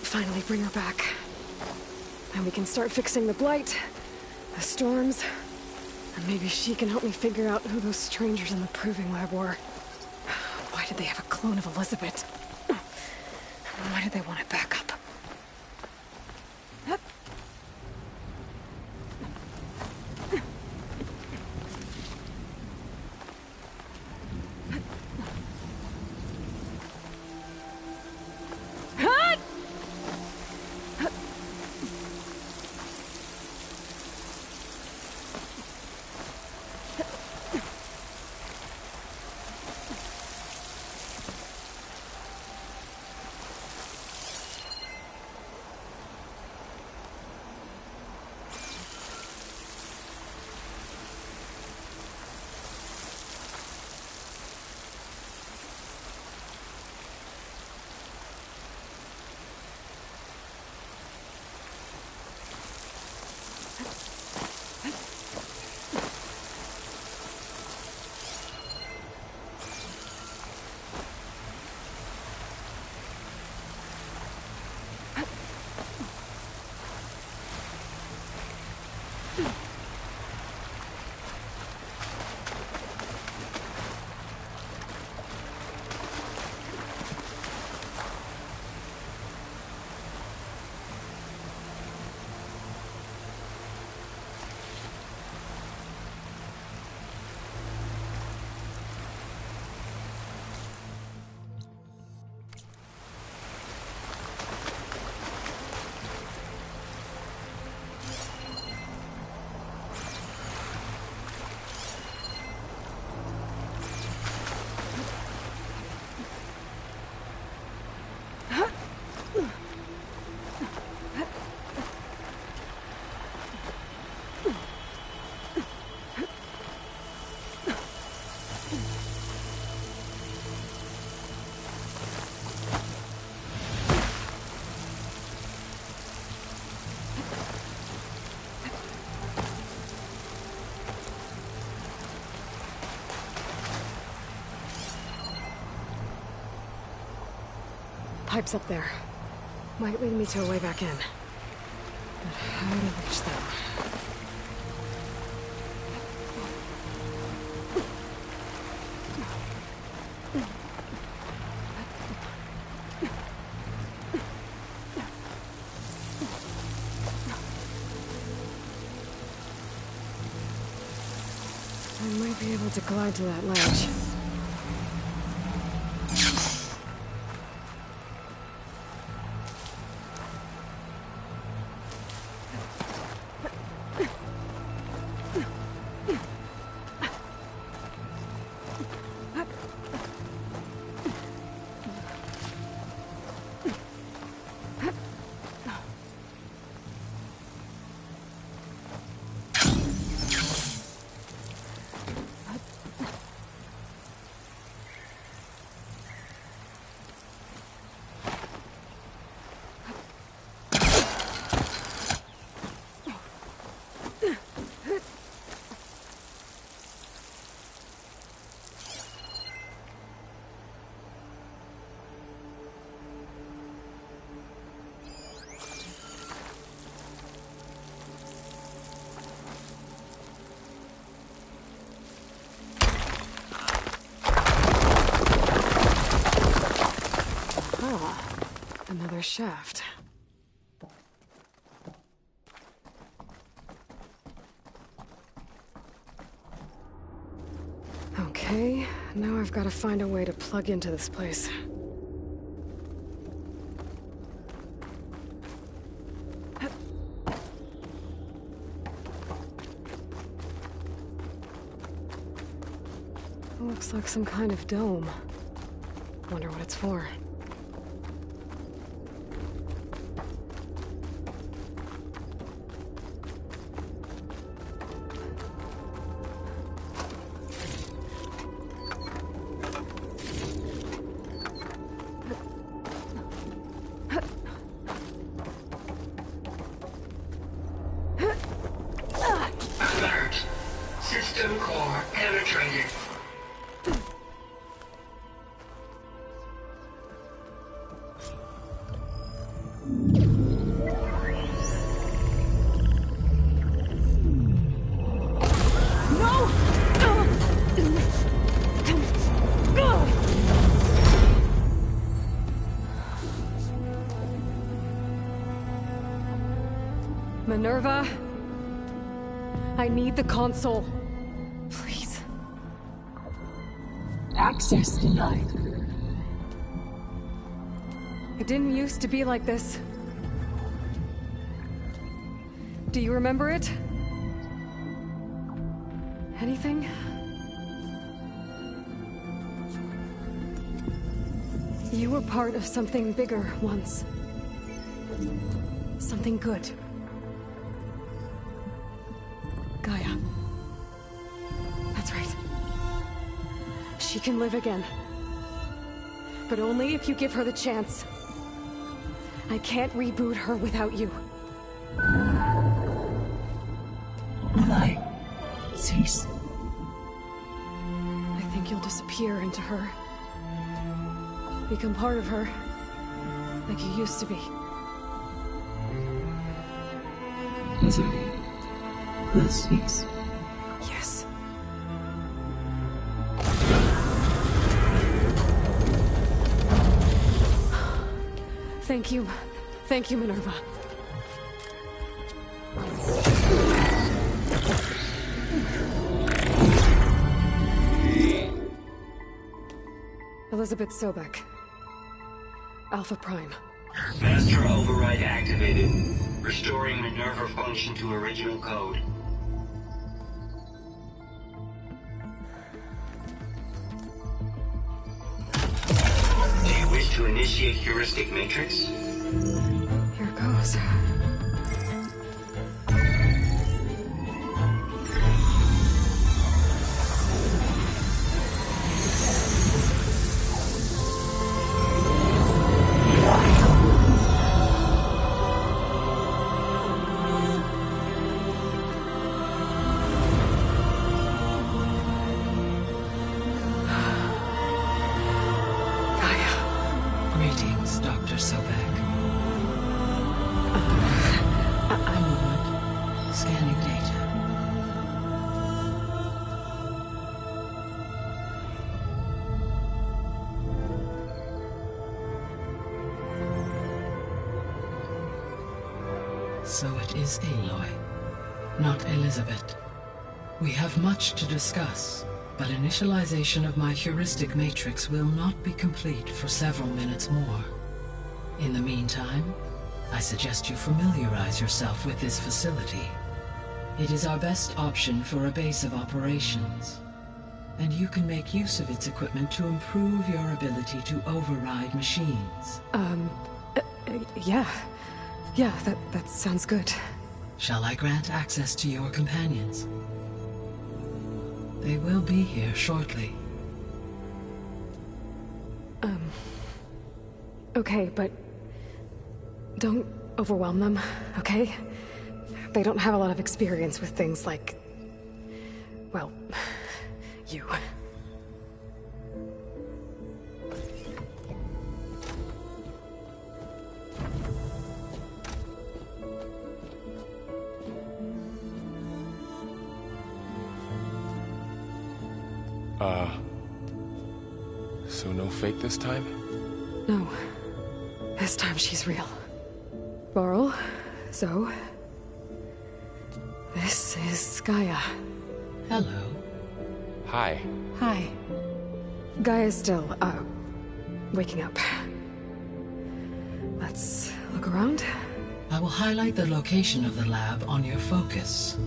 Speaker 1: Finally bring her back. And we can start fixing the Blight, the storms, and maybe she can help me figure out who those strangers in the Proving Lab were. Why did they have a clone of Elizabeth? Why did they want it back up? Pipes up there. Might lead me to a way back in. But how to reach them? I might be able to glide to that ledge. another shaft. Okay, now I've got to find a way to plug into this place. Looks like some kind of dome. Wonder what it's for.
Speaker 7: Alert. System core penetrated.
Speaker 1: Minerva, I need the console. Please.
Speaker 6: Access denied.
Speaker 1: It didn't used to be like this. Do you remember it? Anything? You were part of something bigger once. Something good. Gaia. That's right. She can live again. But only if you give her the chance. I can't reboot her without you.
Speaker 6: Light. Cease.
Speaker 1: I think you'll disappear into her. Become part of her. Like you used to be.
Speaker 6: Desiree. The cease.
Speaker 1: Yes. Thank you. Thank you, Minerva. Elizabeth Sobek. Alpha Prime.
Speaker 8: Master override activated. Restoring Minerva function to original code. Do you wish to initiate heuristic matrix?
Speaker 1: Here goes.
Speaker 6: Greetings, Dr. Sobek. I'm Wood. Scanning data. So it is Aloy, not Elizabeth. We have much to discuss, but initialization of my heuristic matrix will not be complete for several minutes more. In the meantime, I suggest you familiarize yourself with this facility. It is our best option for a base of operations, and you can make use of its equipment to improve your ability to override machines.
Speaker 1: Yeah. Yeah, that sounds good.
Speaker 6: Shall I grant access to your companions? They will be here shortly.
Speaker 1: Okay, but don't overwhelm them, okay? They don't have a lot of experience with things like, well, you.
Speaker 3: So no fake this time?
Speaker 1: No. This time she's real. Varl, Zoe. This is Gaia.
Speaker 6: Hello.
Speaker 2: Hi.
Speaker 4: Hi.
Speaker 1: Gaia's still, waking up. Let's look around.
Speaker 6: I will highlight the location of the lab on your focus.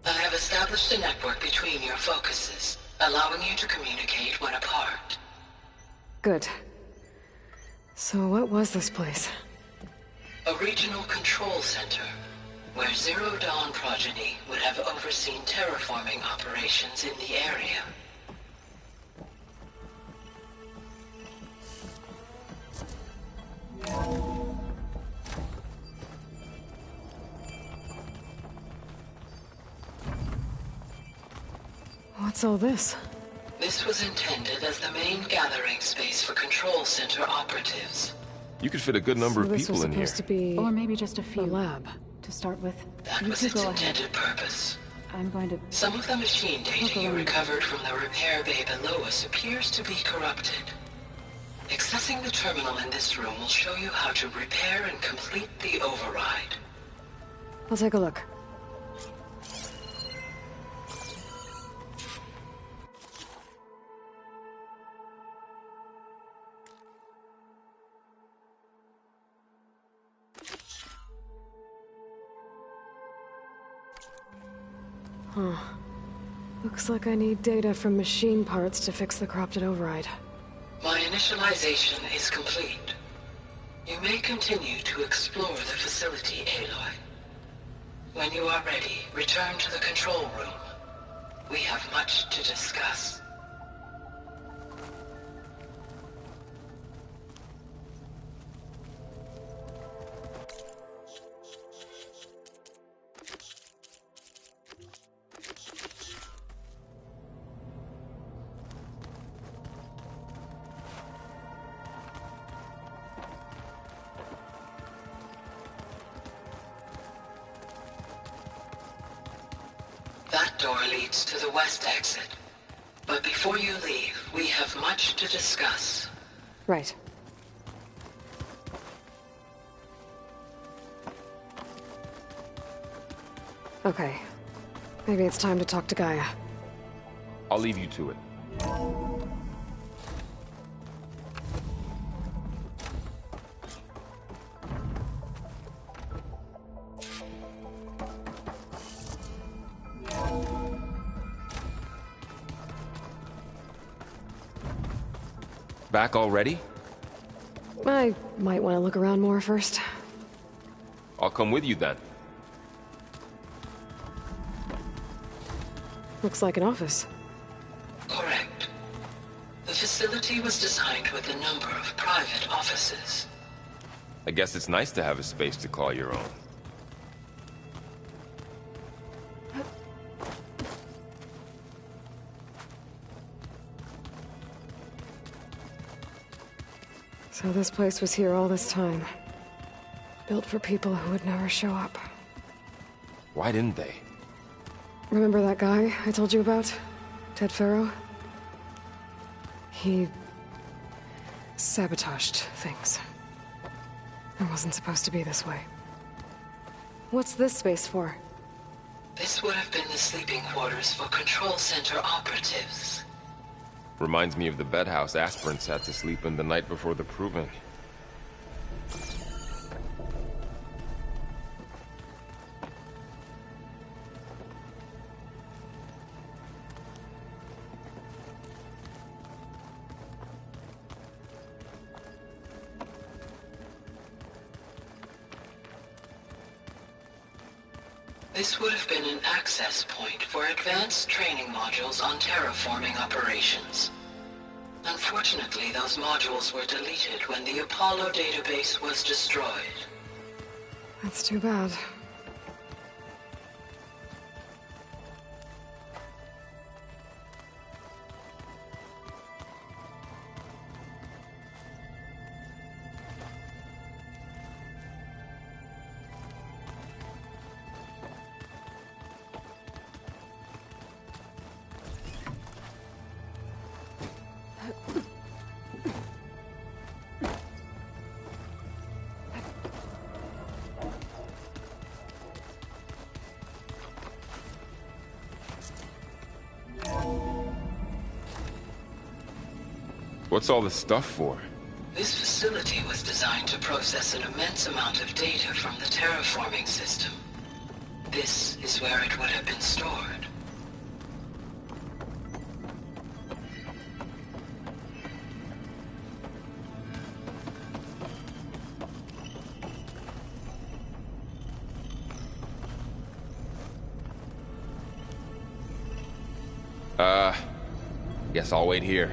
Speaker 6: I have established a network between your focuses, allowing you to communicate when apart.
Speaker 1: Good. So what was this place?
Speaker 6: A regional control center, where Zero Dawn progeny would have overseen terraforming operations in the area.
Speaker 1: What's all this?
Speaker 6: This was intended as the main gathering space for control center operatives.
Speaker 2: You could fit a good number of
Speaker 1: This
Speaker 2: people
Speaker 1: was
Speaker 2: in here.
Speaker 1: supposed to be
Speaker 4: Or maybe just a
Speaker 1: a
Speaker 4: few.
Speaker 1: lab.
Speaker 4: To start with.
Speaker 6: That
Speaker 4: You
Speaker 6: was
Speaker 4: two
Speaker 6: its
Speaker 4: go ahead.
Speaker 6: intended purpose.
Speaker 4: I'm going to...
Speaker 6: Some of the machine data
Speaker 4: Okay.
Speaker 6: you recovered from the repair bay below us appears to be corrupted. Accessing the terminal in this room will show you how to repair and complete the override.
Speaker 1: I'll take a look. Huh. Looks like I need data from machine parts to fix the corrupted override.
Speaker 6: My initialization is complete. You may continue to explore the facility, Aloy. When you are ready, return to the control room. We have much to discuss. That door leads to the west exit. But before you leave, we have much to discuss.
Speaker 1: Right. Okay. Maybe it's time to talk to Gaia.
Speaker 3: I'll leave you to it.
Speaker 2: Back already?
Speaker 1: I might want to look around more first.
Speaker 2: I'll come with you then.
Speaker 1: Looks like an office.
Speaker 6: Correct. The facility was designed with a number of private offices.
Speaker 2: I guess it's nice to have a space to call your own.
Speaker 1: So this place was here all this time. Built for people who would never show up.
Speaker 2: Why didn't they?
Speaker 1: Remember that guy I told you about? Ted Farrow? He sabotaged things. It wasn't supposed to be this way. What's this space for?
Speaker 6: This would have been the sleeping quarters for control center operatives.
Speaker 2: Reminds me of the bedhouse aspirants had to sleep in the night before the proving.
Speaker 6: This would have been an access point for advanced training modules on terraforming operations. Unfortunately, those modules were deleted when the Apollo database was destroyed.
Speaker 1: That's too bad.
Speaker 2: What's all this stuff for?
Speaker 6: This facility was designed to process an immense amount of data from the terraforming system. This is where it would have been stored.
Speaker 2: Guess I'll wait here.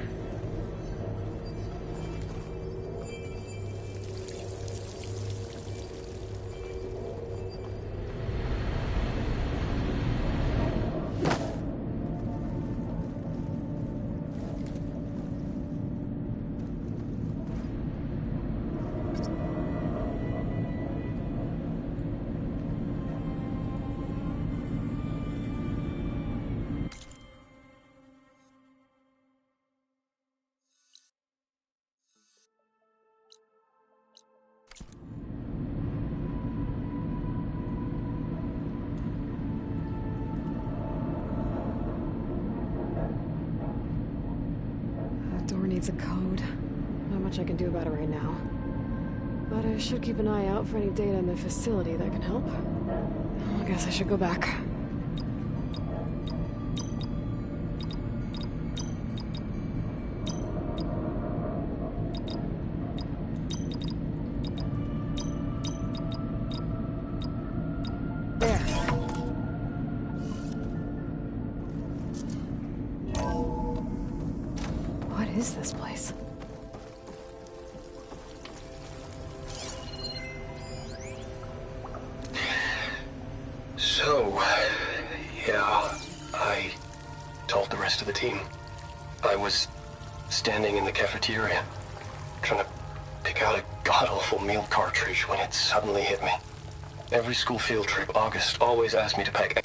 Speaker 1: Needs a code. Not much I can do about it right now. But I should keep an eye out for any data in the facility that can help. I guess I should go back. What is this place?
Speaker 9: So, yeah, I told the rest of the team. I was standing in the cafeteria, trying to pick out a god-awful meal cartridge when it suddenly hit me. Every school field trip, August always asked me to pack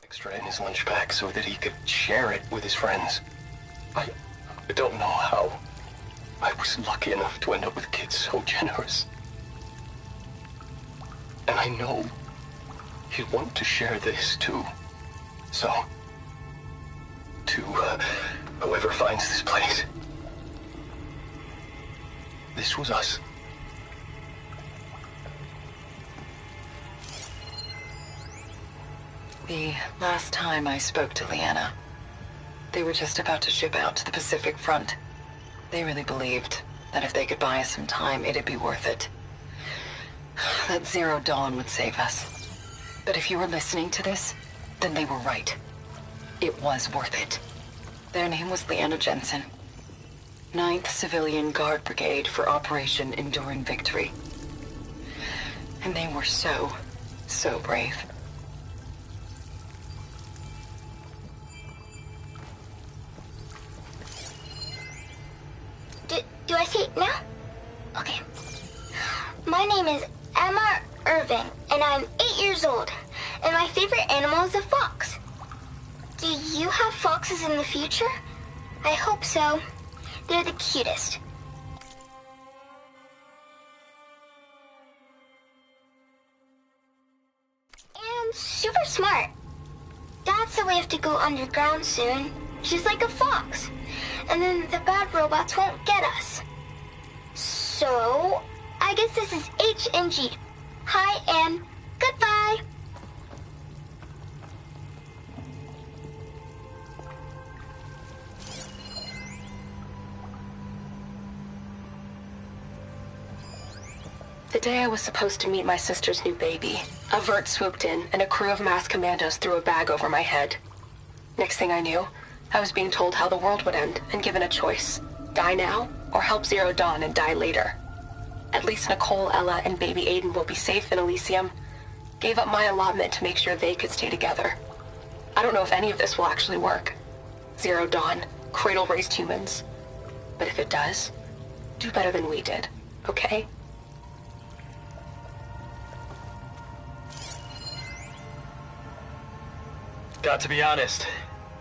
Speaker 9: extra in his lunch pack so that he could share it with his friends. I don't know how. I was lucky enough to end up with kids so generous. And I know he'd want to share this too. So, to whoever finds this place, this was us.
Speaker 10: The last time I spoke to Leanna,
Speaker 7: They were just about to ship out to the Pacific Front. They really believed that if they could buy us some time, it'd be worth it. That Zero Dawn would save us. But if you were listening to this, then they were right. It was worth it. Their name was Leanna Jensen. 9th Civilian Guard Brigade for Operation Enduring Victory. And they were so brave.
Speaker 10: Do I see it now? Okay. My name is Emma Irving, and I'm 8 years old, and my favorite animal is a fox. Do you have foxes in the future? I hope so. They're the cutest. And super smart. Dad said we have to go underground soon, just like a fox. And then the bad robots won't get us. So, I guess this is H and G. Hi and goodbye.
Speaker 11: The day I was supposed to meet my sister's new baby, a vert swooped in and a crew of masked commandos threw a bag over my head. Next thing I knew, I was being told how the world would end and given a choice. Die now, or help Zero Dawn and die later. At least Nicole, Ella, and baby Aiden will be safe in Elysium. Gave up my allotment to make sure they could stay together. I don't know if any of this will actually work. Zero Dawn, cradle-raised humans. But if it does, do better than we did, okay?
Speaker 12: Got to be honest,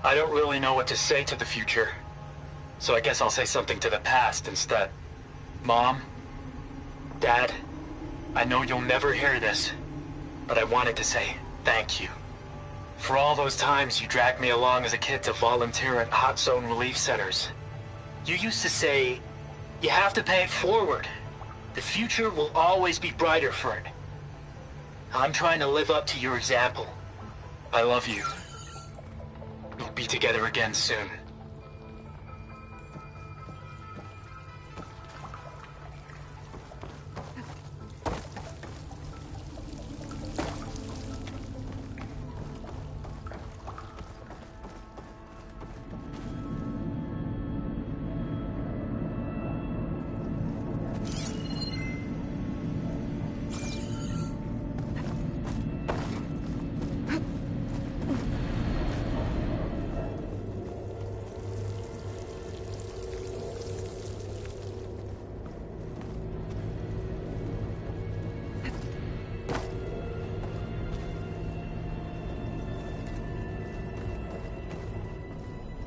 Speaker 12: I don't really know what to say to the future. So I guess I'll say something to the past instead. Mom, Dad, I know you'll never hear this, but I wanted to say thank you. For all those times you dragged me along as a kid to volunteer at hot zone relief centers. You used to say, you have to pay it forward. The future will always be brighter for it. I'm trying to live up to your example. I love you. We'll be together again soon.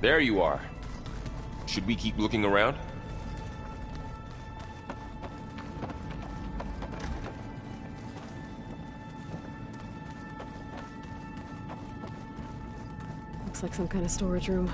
Speaker 3: There you are. Should we keep looking around?
Speaker 1: Looks like some kind of storage room.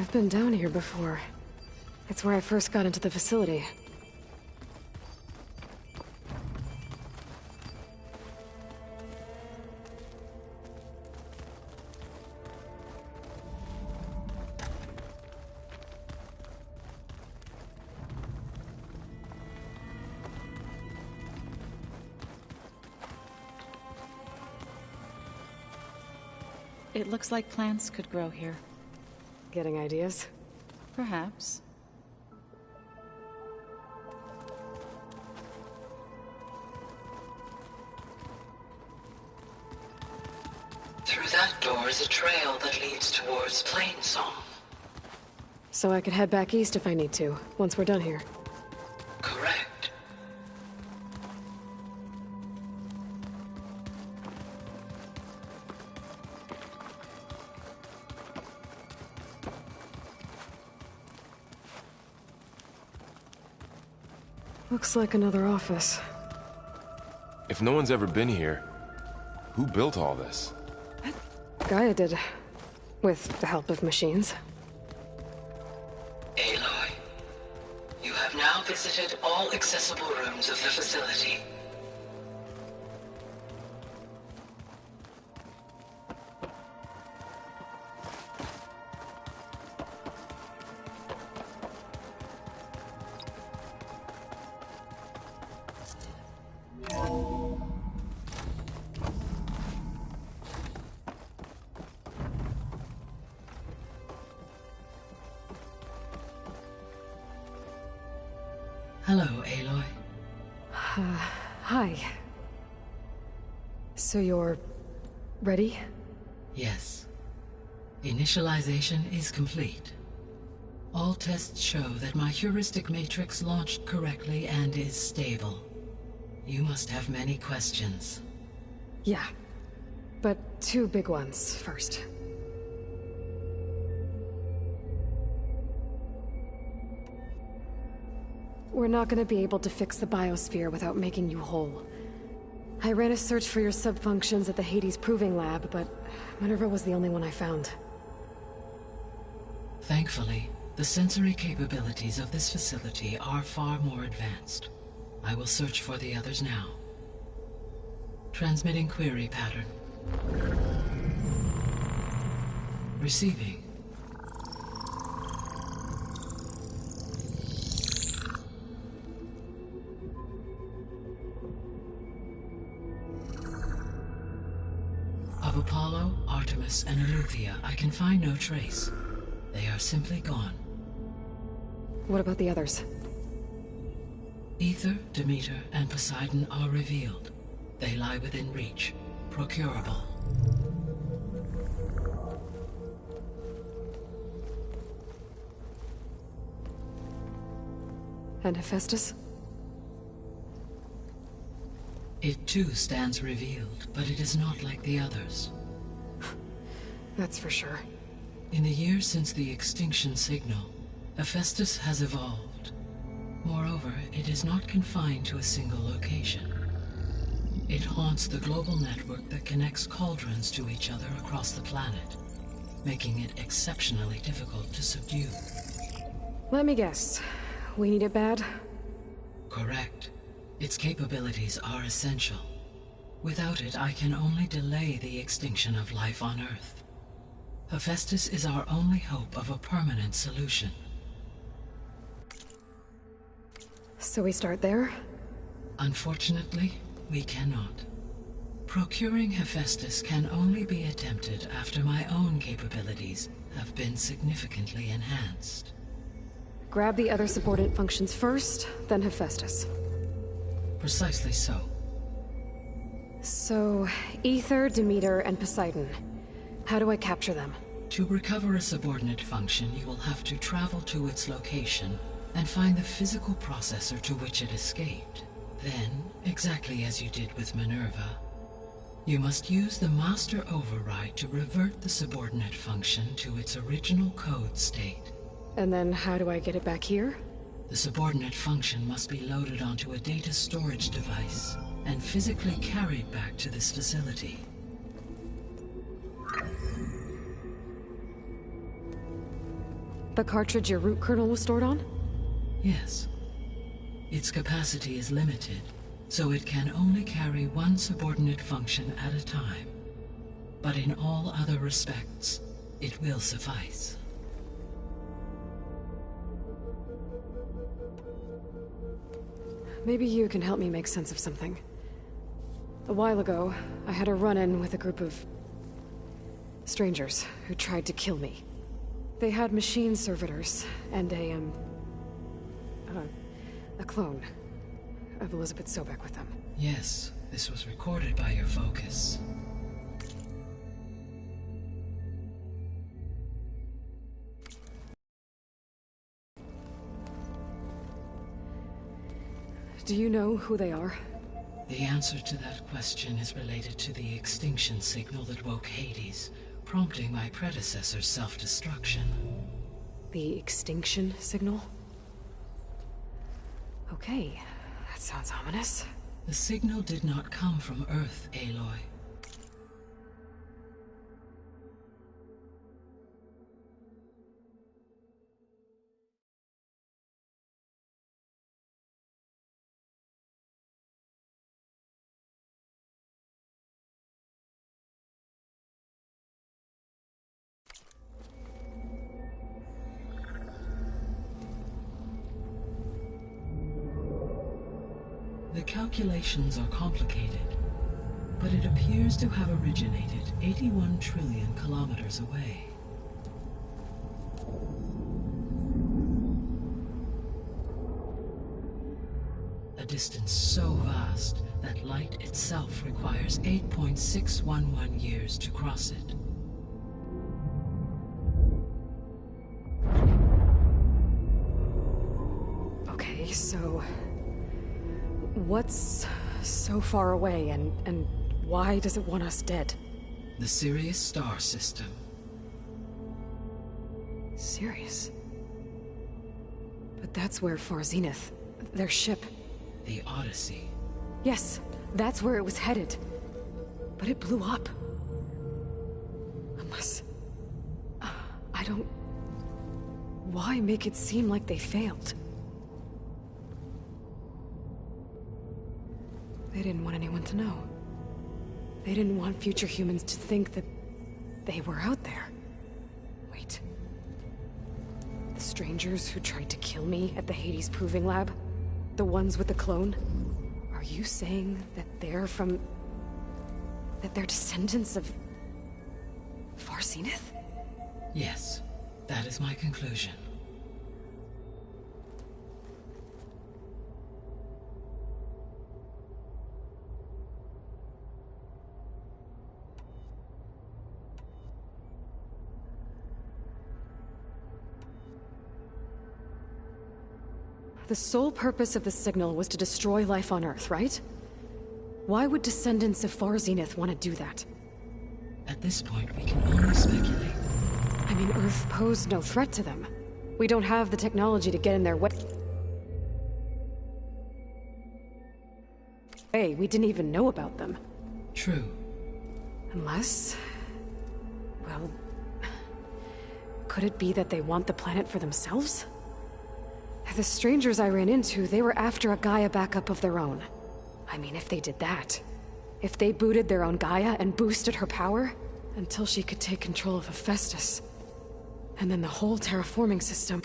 Speaker 1: I've been down here before. It's where I first got into the facility.
Speaker 5: It looks like plants could grow here.
Speaker 1: Getting ideas?
Speaker 5: Perhaps.
Speaker 6: Through that door is a trail that leads towards Plainsong.
Speaker 1: So I could head back east if I need to, once we're done here.
Speaker 6: Correct.
Speaker 1: Looks like another office.
Speaker 2: If no one's ever been here, who built all this?
Speaker 1: Gaia did. With the help of machines.
Speaker 6: Aloy, you have now visited all accessible rooms of the facility. Hello, Aloy.
Speaker 1: Hi. So you're... ready?
Speaker 6: Yes. Initialization is complete. All tests show that my heuristic matrix launched correctly and is stable. You must have many questions.
Speaker 1: Yeah. But two big ones first. We're not gonna be able to fix the biosphere without making you whole. I ran a search for your subfunctions at the Hades Proving Lab, but Minerva was the only one I found.
Speaker 6: Thankfully, the sensory capabilities of this facility are far more advanced. I will search for the others now. Transmitting query pattern. Receiving. Of Apollo, Artemis, and Eleuthia, I can find no trace. They are simply gone.
Speaker 1: What about the others?
Speaker 6: Aether, Demeter, and Poseidon are revealed. They lie within reach, procurable.
Speaker 1: And Hephaestus?
Speaker 6: It too stands revealed, but it is not like the others.
Speaker 1: That's for sure.
Speaker 6: In the years since the extinction signal, Hephaestus has evolved. Moreover, it is not confined to a single location. It haunts the global network that connects cauldrons to each other across the planet, making it exceptionally difficult to subdue.
Speaker 1: Let me guess. We need it bad?
Speaker 6: Correct. Its capabilities are essential. Without it, I can only delay the extinction of life on Earth. Hephaestus is our only hope of a permanent solution.
Speaker 1: So we start there?
Speaker 6: Unfortunately, we cannot. Procuring Hephaestus can only be attempted after my own capabilities have been significantly enhanced.
Speaker 1: Grab the other subordinate functions first, then Hephaestus.
Speaker 6: Precisely so.
Speaker 1: So, Aether, Demeter, and Poseidon. How do I capture them?
Speaker 6: To recover a subordinate function, you will have to travel to its location and find the physical processor to which it escaped. Then, exactly as you did with Minerva, you must use the master override to revert the subordinate function to its original code state.
Speaker 1: And then how do I get it back here?
Speaker 6: The subordinate function must be loaded onto a data storage device and physically carried back to this facility.
Speaker 1: The cartridge your root kernel was stored on?
Speaker 6: Yes. Its capacity is limited, so it can only carry one subordinate function at a time. But in all other respects, it will suffice.
Speaker 1: Maybe you can help me make sense of something. A while ago, I had a run-in with a group of strangers who tried to kill me. They had machine servitors and a clone of Elizabeth Sobek with them.
Speaker 6: Yes, this was recorded by your focus.
Speaker 1: Do you know who they are?
Speaker 6: The answer to that question is related to the extinction signal that woke Hades, prompting my predecessor's self-destruction.
Speaker 1: The extinction signal? Okay, that sounds ominous.
Speaker 6: The signal did not come from Earth, Aloy. The calculations are complicated, but it appears to have originated 81 trillion kilometers away. A distance so vast that light itself requires 8.611 years to cross it.
Speaker 1: Okay, so what's so far away, and why does it want us dead?
Speaker 6: The Sirius star system.
Speaker 1: Sirius? But that's where Far Zenith, their ship...
Speaker 6: The Odyssey.
Speaker 1: Yes, that's where it was headed. But it blew up. Unless... I don't... Why make it seem like they failed? They didn't want anyone to know. They didn't want future humans to think that they were out there. Wait. The strangers who tried to kill me at the Hades Proving Lab? The ones with the clone? Are you saying that they're from... that they're descendants of... Far Zenith?
Speaker 6: Yes, that is my conclusion.
Speaker 1: The sole purpose of the signal was to destroy life on Earth, right? Why would descendants of Far Zenith want to do that?
Speaker 6: At this point, we can only speculate.
Speaker 1: I mean, Earth posed no threat to them. We don't have the technology to get in their way. Hey, we didn't even know about them.
Speaker 6: True.
Speaker 1: Unless... well... could it be that they want the planet for themselves? The strangers I ran into, they were after a Gaia backup of their own. I mean, if they did that... if they booted their own Gaia and boosted her power... until she could take control of Hephaestus... and then the whole terraforming system...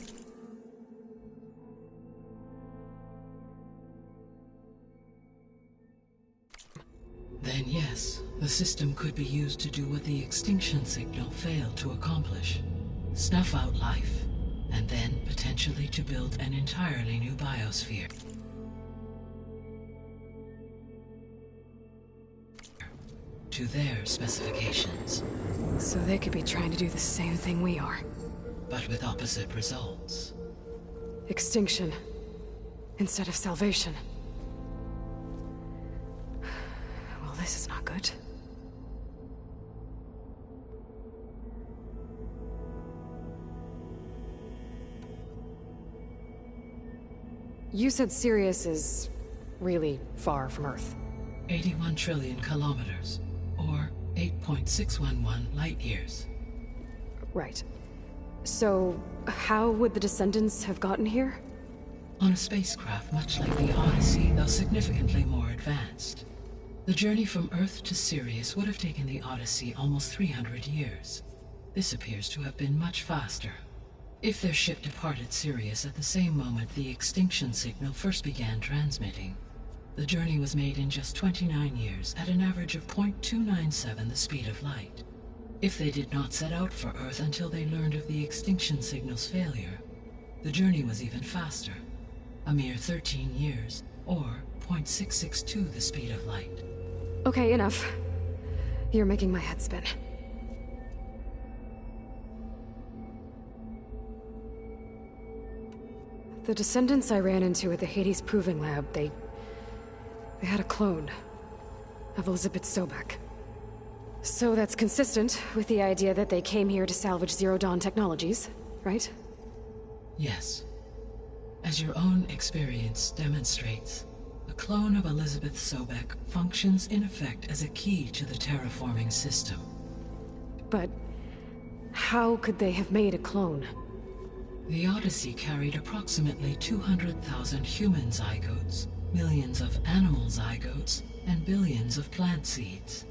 Speaker 6: Then yes, the system could be used to do what the extinction signal failed to accomplish. Snuff out life, and then potentially to build an entirely new biosphere. To their specifications.
Speaker 1: So they could be trying to do the same thing we are.
Speaker 6: But with opposite results.
Speaker 1: Extinction. Instead of salvation. Well, this is not good. You said Sirius is really far from Earth.
Speaker 6: 81 trillion kilometers, or 8.611 light years.
Speaker 1: Right. So, how would the Descendants have gotten here?
Speaker 6: On a spacecraft much like the Odyssey, though significantly more advanced. The journey from Earth to Sirius would have taken the Odyssey almost 300 years. This appears to have been much faster. If their ship departed Sirius at the same moment the extinction signal first began transmitting, the journey was made in just 29 years at an average of 0.297 the speed of light. If they did not set out for Earth until they learned of the extinction signal's failure, the journey was even faster, a mere 13 years, or 0.662 the speed of light.
Speaker 1: Okay, enough. You're making my head spin. The Descendants I ran into at the Hades Proving Lab, they had a clone of Elizabeth Sobek. So that's consistent with the idea that they came here to salvage Zero Dawn technologies, right?
Speaker 6: Yes. As your own experience demonstrates, a clone of Elizabeth Sobek functions in effect as a key to the terraforming system.
Speaker 1: But how could they have made a clone?
Speaker 6: The Odyssey carried approximately 200,000 human zygotes, millions of animal zygotes, and billions of plant seeds.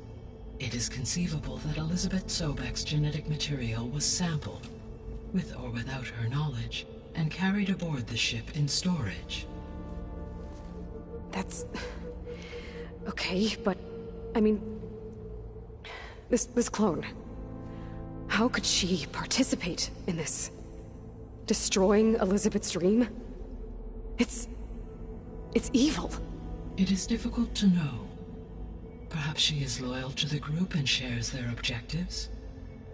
Speaker 6: It is conceivable that Elizabeth Sobek's genetic material was sampled, with or without her knowledge, and carried aboard the ship in storage.
Speaker 1: That's... okay, but... I mean... This clone... How could she participate in this? Destroying Elizabeth's dream? It's evil.
Speaker 6: It is difficult to know. Perhaps she is loyal to the group and shares their objectives.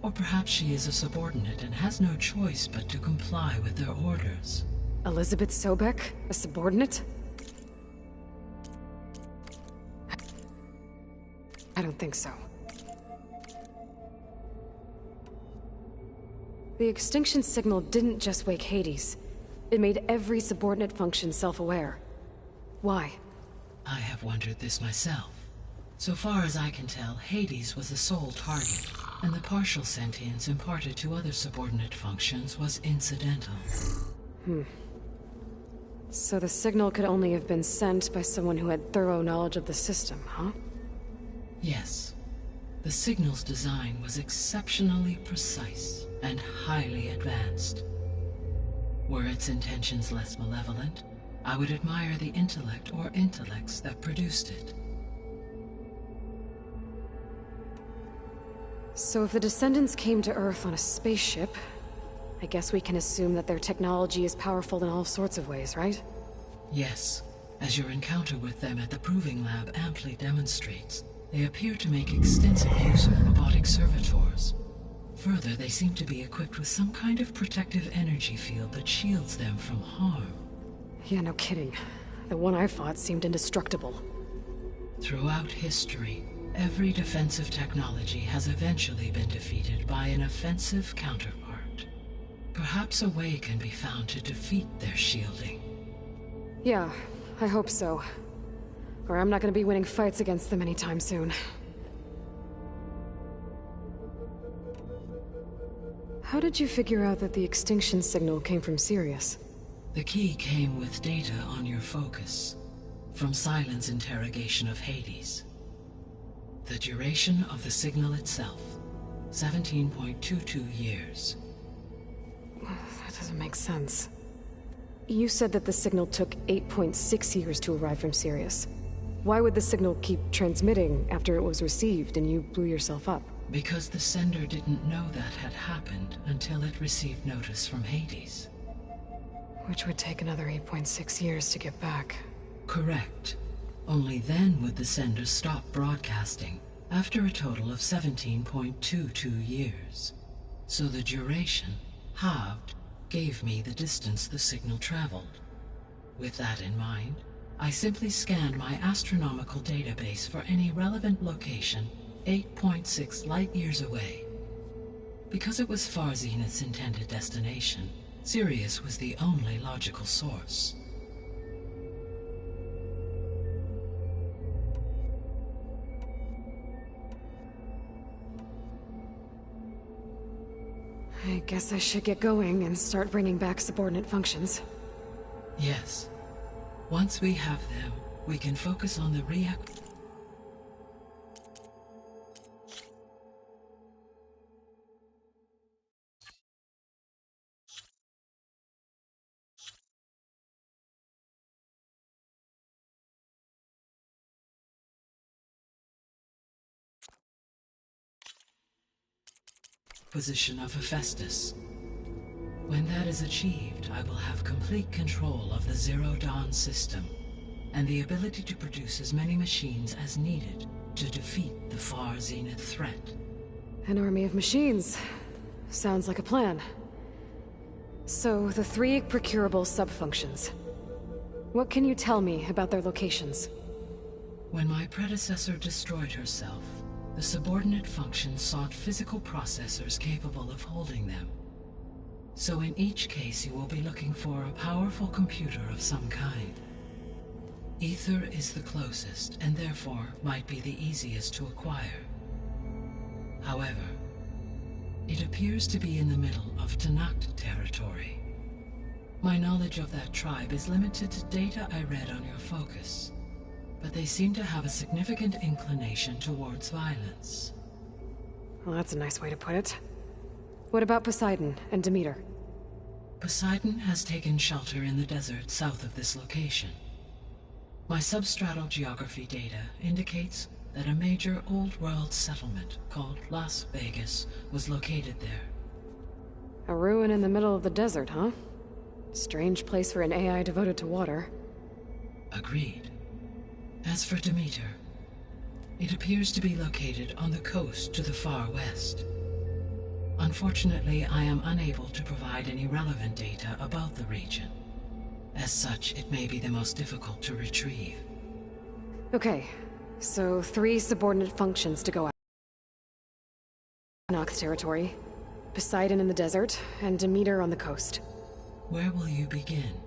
Speaker 6: Or perhaps she is a subordinate and has no choice but to comply with their orders.
Speaker 1: Elizabeth Sobek, a subordinate? I don't think so. The extinction signal didn't just wake Hades. It made every subordinate function self-aware. Why?
Speaker 6: I have wondered this myself. So far as I can tell, Hades was the sole target, and the partial sentience imparted to other subordinate functions was incidental.
Speaker 1: So the signal could only have been sent by someone who had thorough knowledge of the system, huh?
Speaker 6: Yes. The signal's design was exceptionally precise and highly advanced. Were its intentions less malevolent, I would admire the intellect or intellects that produced it.
Speaker 1: So if the Descendants came to Earth on a spaceship, I guess we can assume that their technology is powerful in all sorts of ways, right?
Speaker 6: Yes. As your encounter with them at the Proving Lab amply demonstrates, they appear to make extensive use of robotic servitors. Further, they seem to be equipped with some kind of protective energy field that shields them from harm.
Speaker 1: Yeah, no kidding. The one I fought seemed indestructible.
Speaker 6: Throughout history, every defensive technology has eventually been defeated by an offensive counterpart. Perhaps a way can be found to defeat their shielding.
Speaker 1: Yeah, I hope so. Or I'm not gonna be winning fights against them anytime soon. How did you figure out that the extinction signal came from Sirius?
Speaker 6: The key came with data on your focus, from Silent's interrogation of Hades. The duration of the signal itself, 17.22 years.
Speaker 1: That doesn't make sense. You said that the signal took 8.6 years to arrive from Sirius. Why would the signal keep transmitting after it was received and you blew yourself up?
Speaker 6: Because the sender didn't know that had happened until it received notice from Hades.
Speaker 1: Which would take another 8.6 years to get back.
Speaker 6: Correct. Only then would the sender stop broadcasting, after a total of 17.22 years. So the duration, halved, gave me the distance the signal traveled. With that in mind, I simply scanned my astronomical database for any relevant location 8.6 light-years away. Because it was Far Zenith's intended destination, Sirius was the only logical source.
Speaker 1: I Guess I should get going and start bringing back subordinate functions.
Speaker 6: Yes. Once we have them, we can focus on the position of Hephaestus. When that is achieved, I will have complete control of the Zero Dawn system, and the ability to produce as many machines as needed to defeat the Far Zenith threat.
Speaker 1: An army of machines. Sounds like a plan. So, the 3 procurable sub-functions. What can you tell me about their locations?
Speaker 6: When my predecessor destroyed herself, the subordinate functions sought physical processors capable of holding them. So in each case you will be looking for a powerful computer of some kind. Ether is the closest, and therefore might be the easiest to acquire. However, it appears to be in the middle of Tenakth territory. My knowledge of that tribe is limited to data I read on your focus, but they seem to have a significant inclination towards violence.
Speaker 1: Well, that's a nice way to put it. What about Poseidon and Demeter?
Speaker 6: Poseidon has taken shelter in the desert south of this location. My substratal geography data indicates that a major old-world settlement called Las Vegas was located there.
Speaker 1: A ruin in the middle of the desert, huh? Strange place for an AI devoted to water.
Speaker 6: Agreed. As for Demeter, it appears to be located on the coast to the far west. Unfortunately, I am unable to provide any relevant data about the region. As such, it may be the most difficult to retrieve.
Speaker 1: Okay, so 3 subordinate functions to go out. Tenakth territory, Poseidon in the desert, and Demeter on the coast.
Speaker 6: Where will you begin?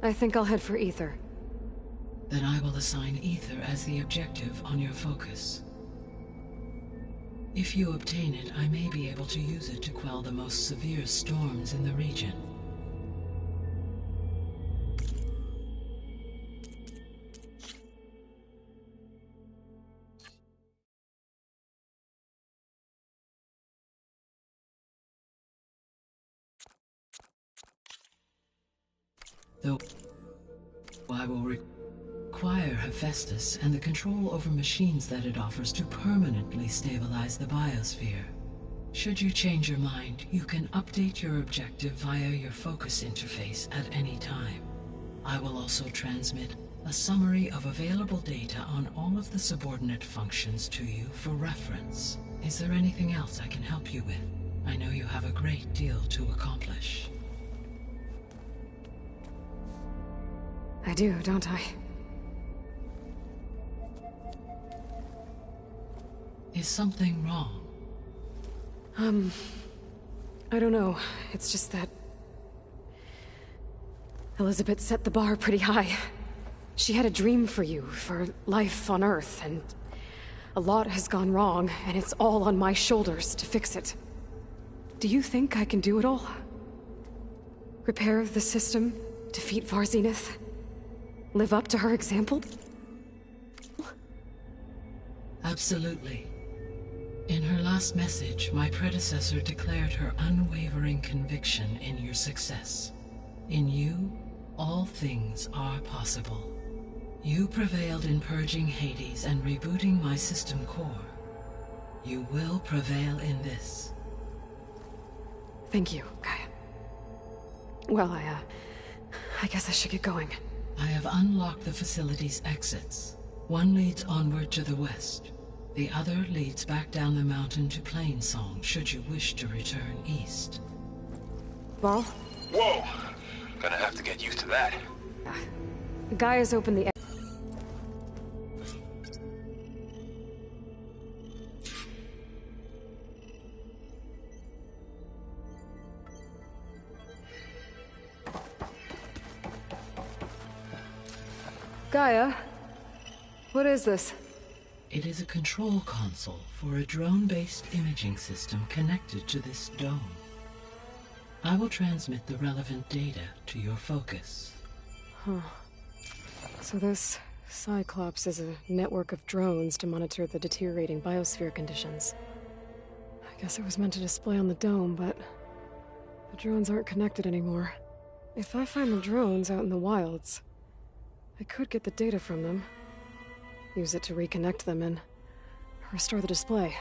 Speaker 1: I think I'll head for Ether.
Speaker 6: Then I will assign Ether as the objective on your focus. If you obtain it, I may be able to use it to quell the most severe storms in the region. Though I will require Hephaestus and the control over machines that it offers to permanently stabilize the biosphere. Should you change your mind, you can update your objective via your focus interface at any time. I will also transmit a summary of available data on all of the subordinate functions to you for reference. Is there anything else I can help you with? I know you have a great deal to accomplish.
Speaker 1: I do, don't I?
Speaker 6: Is something wrong?
Speaker 1: I don't know. It's just that Elizabeth set the bar pretty high. She had a dream for you, for life on Earth, and a lot has gone wrong, and it's all on my shoulders to fix it. Do you think I can do it all? Repair the system, defeat Far Zenith, live up to her example?
Speaker 6: Absolutely. In her last message, my predecessor declared her unwavering conviction in your success. In you, all things are possible. You prevailed in purging Hades and rebooting my system core. You will prevail in this.
Speaker 1: Thank you, Gaia. Well, I guess I should get going.
Speaker 6: I have unlocked the facility's exits. One leads onward to the west. The other leads back down the mountain to Plainsong, should you wish to return east.
Speaker 1: Varl?
Speaker 13: Whoa! Gonna have to get used to that.
Speaker 1: Gaia's opened the... Gaia? What is this?
Speaker 6: It is a control console for a drone-based imaging system connected to this dome. I will transmit the relevant data to your focus.
Speaker 1: Huh. So this Cyclops is a network of drones to monitor the deteriorating biosphere conditions. I guess it was meant to display on the dome, but the drones aren't connected anymore. If I find the drones out in the wilds, I could get the data from them, use it to reconnect them, and restore the display.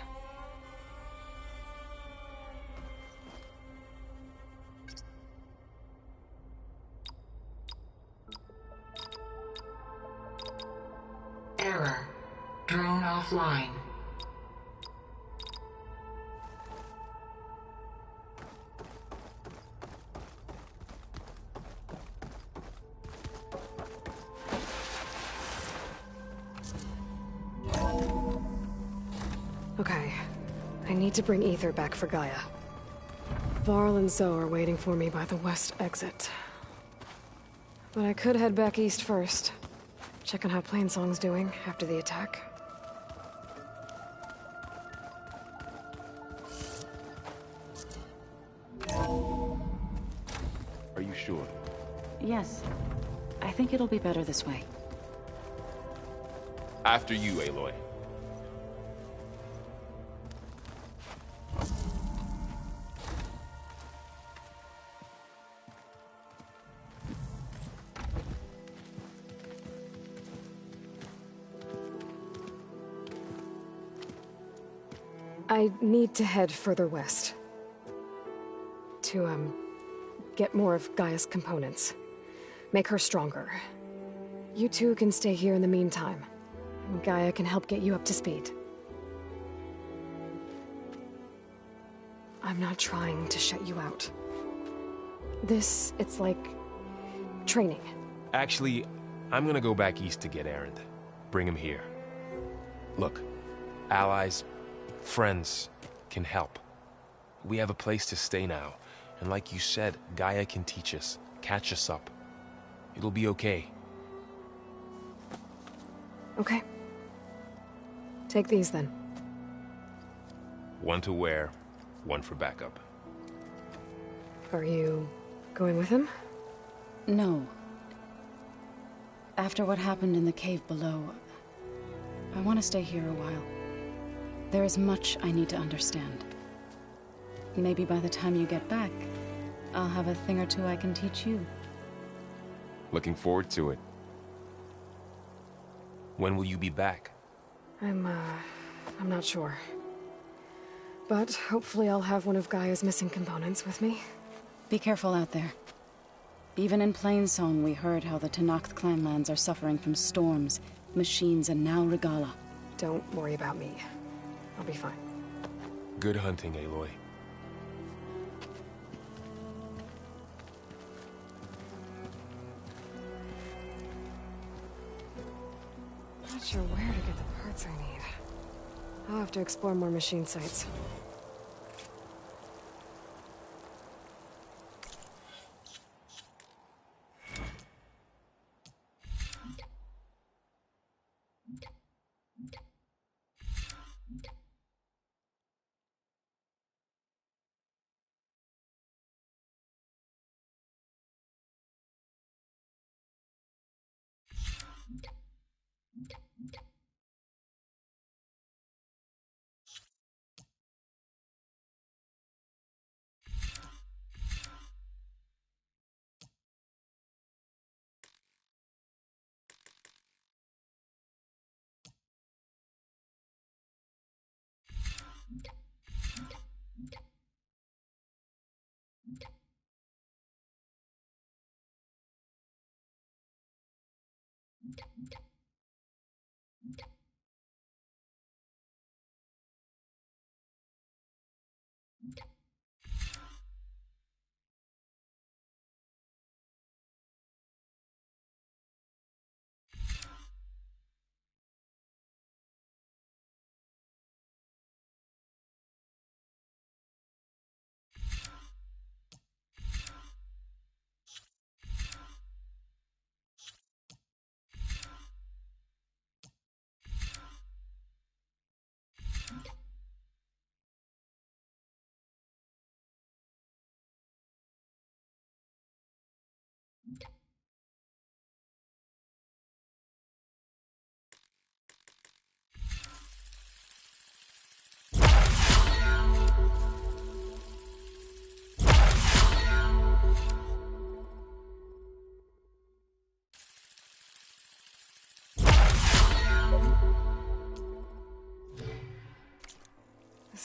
Speaker 6: Error. Drone offline.
Speaker 1: Okay. I need to bring Ether back for Gaia. Varl and Zoe are waiting for me by the west exit. But I could head back east first. Check on how Plainsong's doing after the attack.
Speaker 3: Are you sure?
Speaker 4: Yes. I think it'll be better this way.
Speaker 2: After you, Aloy.
Speaker 1: I need to head further west. To, get more of Gaia's components. Make her stronger. You two can stay here in the meantime. Gaia can help get you up to speed. I'm not trying to shut you out. It's like training.
Speaker 2: Actually, I'm gonna go back east to get Erend. Bring him here. Look, allies, friends can help. We have a place to stay now, and like you said, Gaia can teach us, catch us up. It'll be okay.
Speaker 1: Okay. Take these then.
Speaker 2: One to wear, one for backup.
Speaker 1: Are you going with him?
Speaker 4: No. After what happened in the cave below, I want to stay here a while. There is much I need to understand. Maybe by the time you get back, I'll have a thing or two I can teach you.
Speaker 2: Looking forward to it. When will you be back?
Speaker 1: I'm not sure. But hopefully I'll have one of Gaia's missing components with me.
Speaker 4: Be careful out there. Even in Plainsong, we heard how the Tenakth clanlands are suffering from storms, machines, and now Regalla.
Speaker 1: Don't worry about me. I'll be fine.
Speaker 2: Good hunting, Aloy.
Speaker 1: Not sure where to get the parts I need. I'll have to explore more machine sites.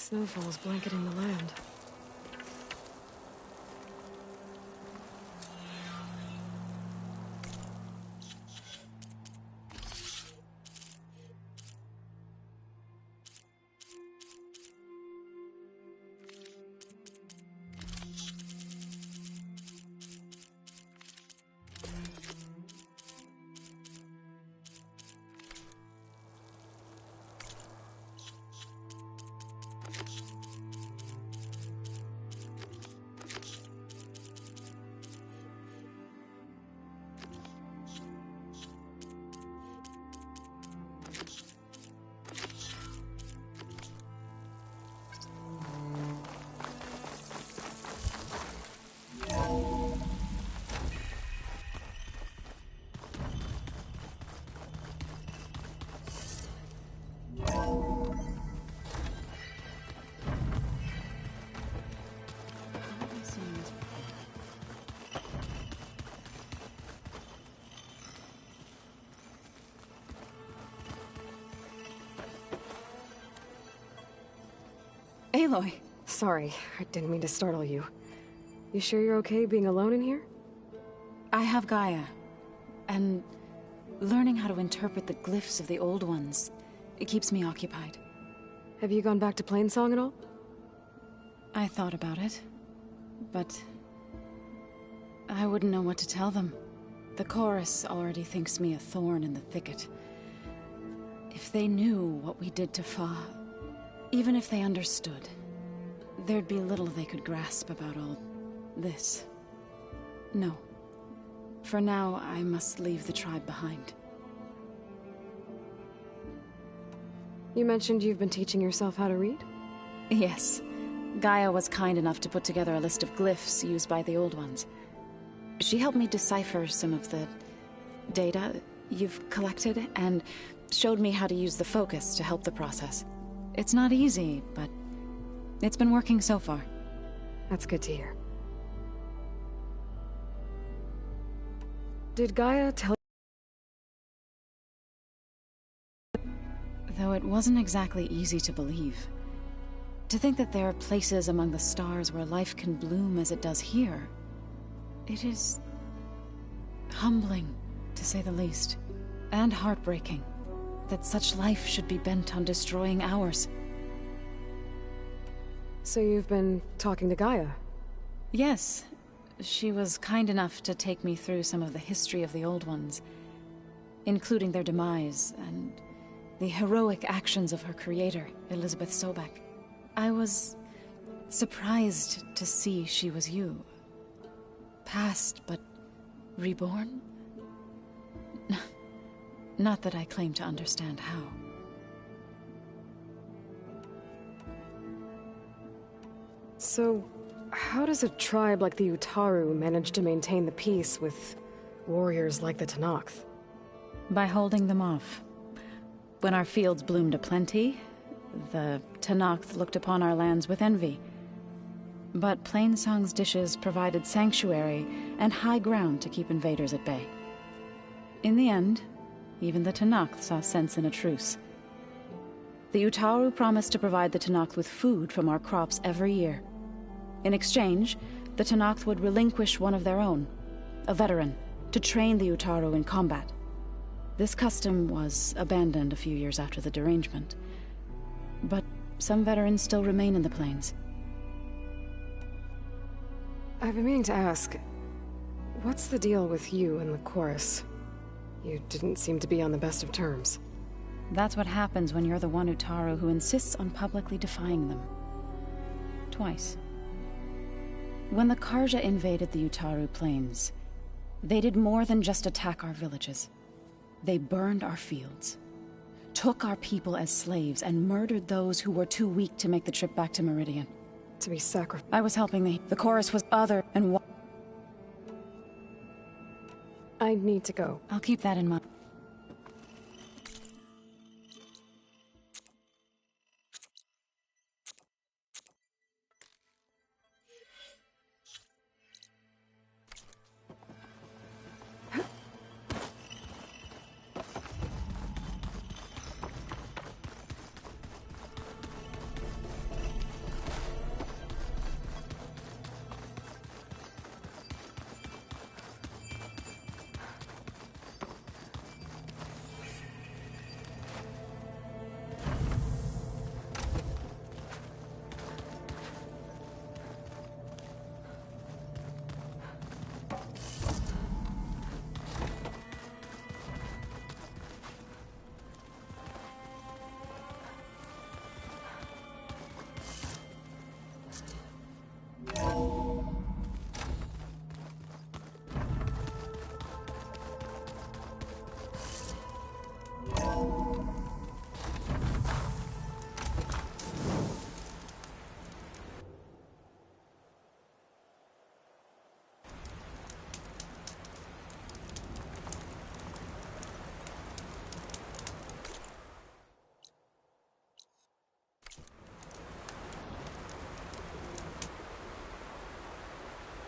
Speaker 1: Snowfall's blanketing the land.
Speaker 4: Aloy!
Speaker 1: Sorry, I didn't mean to startle you. You sure you're okay being alone in here?
Speaker 4: I have Gaia, and learning how to interpret the glyphs of the old ones, it keeps me occupied.
Speaker 1: Have you gone back to Plainsong at all?
Speaker 4: I thought about it, but I wouldn't know what to tell them. The chorus already thinks me a thorn in the thicket. If they knew what we did to Fa, even if they understood, there'd be little they could grasp about all this. No. For now, I must leave the tribe behind.
Speaker 1: You mentioned you've been teaching yourself how to read?
Speaker 4: Yes. Gaia was kind enough to put together a list of glyphs used by the old ones. She helped me decipher some of the data you've collected, and showed me how to use the focus to help the process. It's not easy, but it's been working so far.
Speaker 1: That's good to hear. Did Gaia tell you?
Speaker 4: Though it wasn't exactly easy to believe. To think that there are places among the stars where life can bloom as it does here, it is humbling, to say the least, and heartbreaking. That such life should be bent on destroying ours.
Speaker 1: So you've been talking to Gaia?
Speaker 4: Yes. She was kind enough to take me through some of the history of the old ones, including their demise and the heroic actions of her creator, Elizabeth Sobek. I was surprised to see she was you. Past, but reborn? Not that I claim to understand how.
Speaker 1: So, how does a tribe like the Utaru manage to maintain the peace with warriors like the Tenakth?
Speaker 4: By holding them off. When our fields bloomed aplenty, the Tenakth looked upon our lands with envy. But Plainsong's dishes provided sanctuary and high ground to keep invaders at bay. In the end, even the Tenakth saw sense in a truce. The Utaru promised to provide the Tenakth with food from our crops every year. In exchange, the Tenakth would relinquish one of their own, a veteran, to train the Utaru in combat. This custom was abandoned a few years after the derangement. But some veterans still remain in the plains.
Speaker 1: I've been meaning to ask, what's the deal with you and the chorus? You didn't seem to be on the best of terms.
Speaker 4: That's what happens when you're the one Utaru who insists on publicly defying them. Twice. When the Carja invaded the Utaru plains, they did more than just attack our villages. They burned our fields, took our people as slaves, and murdered those who were too weak to make the trip back to Meridian.
Speaker 1: To be sacrificed.
Speaker 4: I was helping the chorus was other and
Speaker 1: I need to go.
Speaker 4: I'll keep that in mind.